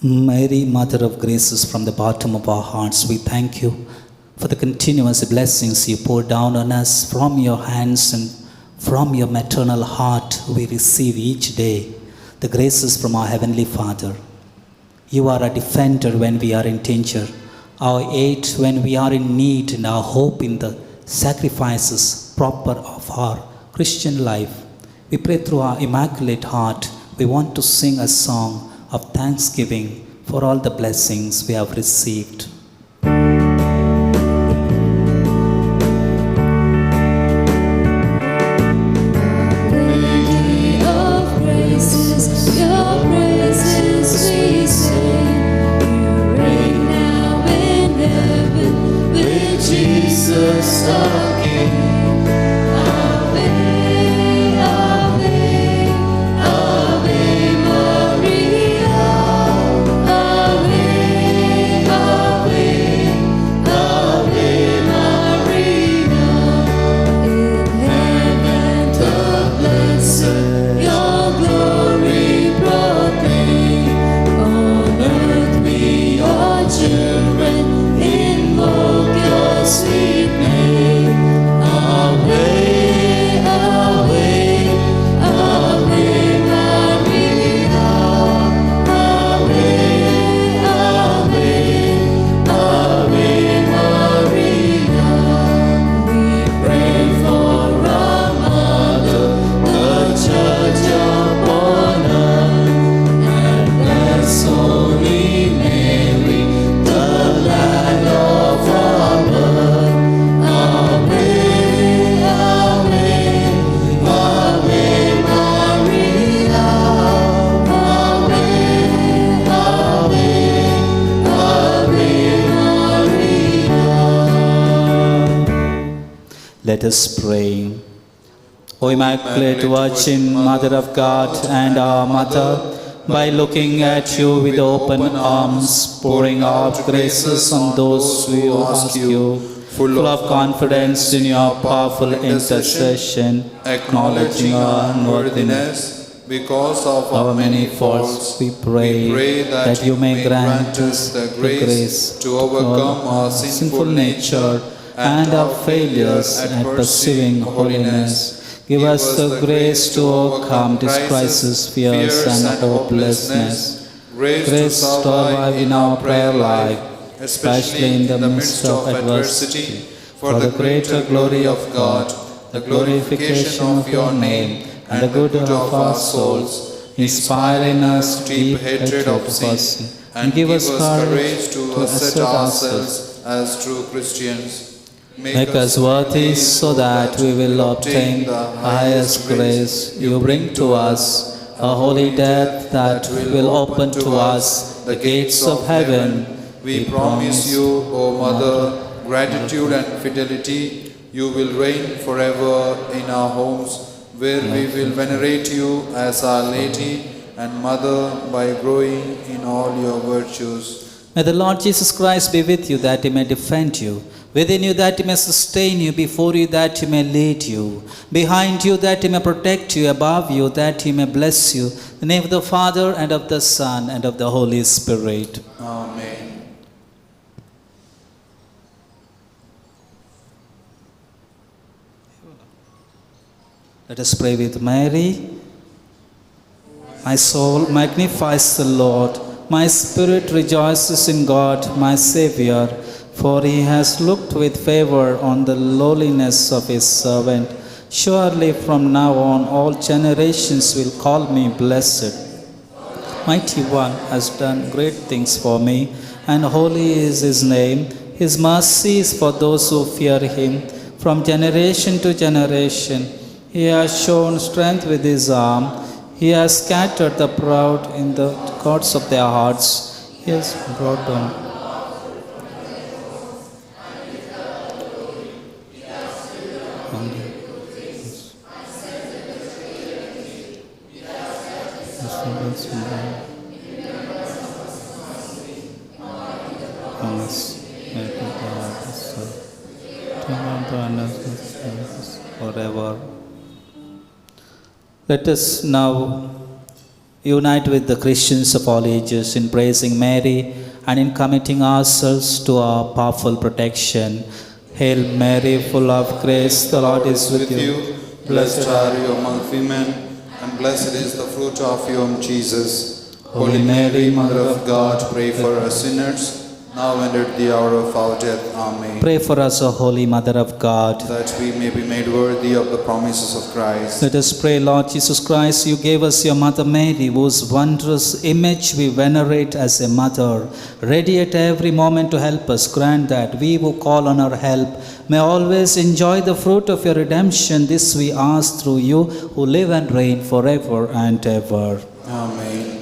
Mary, Mother of Graces, from the bottom of our hearts, we thank you for the continuous blessings you pour down on us from your hands, and from your maternal heart we receive each day the graces from our Heavenly Father. You are a defender when we are in danger, our aid when we are in need, and our hope in the sacrifices proper of our Christian life. We pray through our Immaculate Heart. We want to sing a song of thanksgiving for all the blessings we have received. Lady of Graces, your praises we sing. You reign now in heaven with Jesus our King. Let us pray. O Immaculate Virgin, Mother of God and our Mother, by looking at you with open arms, pouring out graces on those who ask you, full of confidence in your powerful intercession, acknowledging our unworthiness. Because of Our many faults, we pray that you may grant us the grace to overcome our sinful nature and our failures at pursuing holiness. Give us the grace to overcome disgraces, fears, and hopelessness. Grace to survive in our prayer life, especially in the midst of adversity, for the greater glory of God, the glorification of your name, and the good of our souls. Inspire in us deep hatred of sin, and give us courage to assert ourselves as true Christians. Make us worthy so that we will obtain the highest grace you bring to us, a holy death that will open to us the gates of heaven. We promise you, O Mother, gratitude and fidelity. You will reign forever in our homes, where we will venerate you as Our Lady and Mother by growing in all your virtues. May the Lord Jesus Christ be with you, that he may defend you, within you, that he may sustain you, before you, that he may lead you, behind you, that he may protect you, above you, that he may bless you. In the name of the Father, and of the Son, and of the Holy Spirit. Amen. Let us pray with Mary. My soul magnifies the Lord. My spirit rejoices in God, my Saviour, for he has looked with favor on the lowliness of his servant. Surely from now on all generations will call me blessed. Mighty One has done great things for me, and holy is his name. His mercy is for those who fear him, from generation to generation. He has shown strength with his arm. He has scattered the proud in the courts of their hearts. He has brought down. Forever. Let us now unite with the Christians of all ages in praising Mary and in committing ourselves to our powerful protection. Hail Mary, full of grace, the Lord is with you. Blessed are you among women, and blessed is the fruit of your womb, Jesus. Holy Mary, Mother of God, pray for us sinners, now and at the hour of our death. Amen. Pray for us, O Holy Mother of God, that we may be made worthy of the promises of Christ. Let us pray, Lord Jesus Christ, you gave us your Mother Mary, whose wondrous image we venerate as a mother, ready at every moment to help us. Grant that we who call on her help may always enjoy the fruit of your redemption. This we ask through you, who live and reign forever and ever. Amen.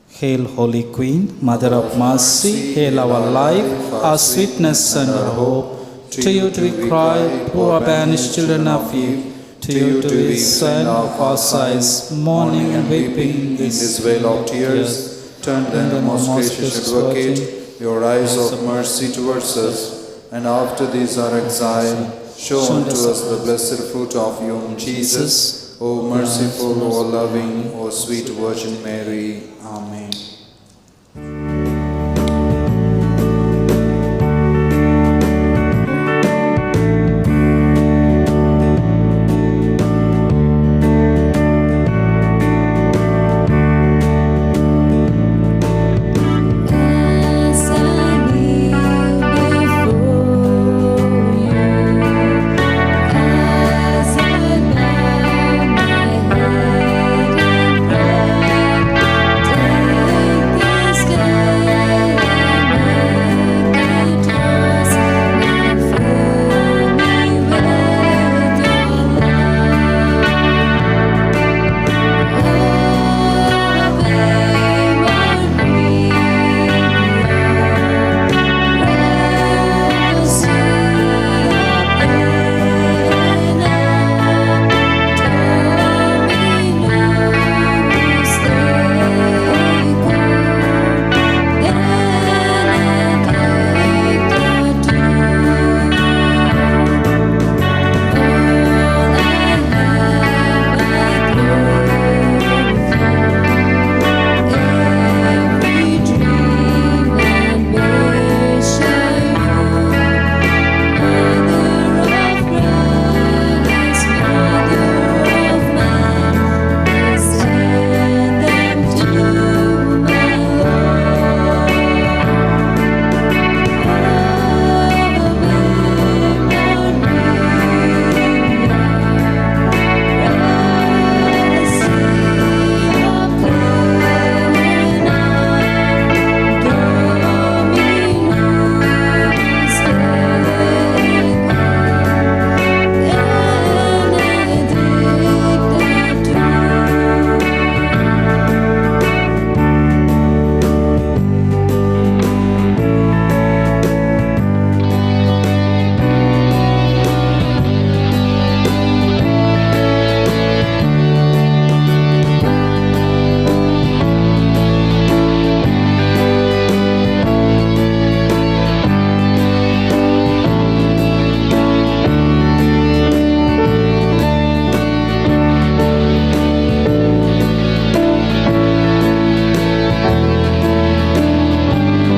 Hail, Holy Queen, Mother of Mercy, hail our life, our sweetness and our hope. To you do we cry, poor banished children of Eve. To you do we send our sighs, mourning and weeping in this vale of tears. Turn then, most gracious Advocate, your eyes of mercy towards us, and after this our exile, show unto us the blessed fruit of your womb, Jesus. O merciful, O loving, O sweet Virgin Mary. Amen.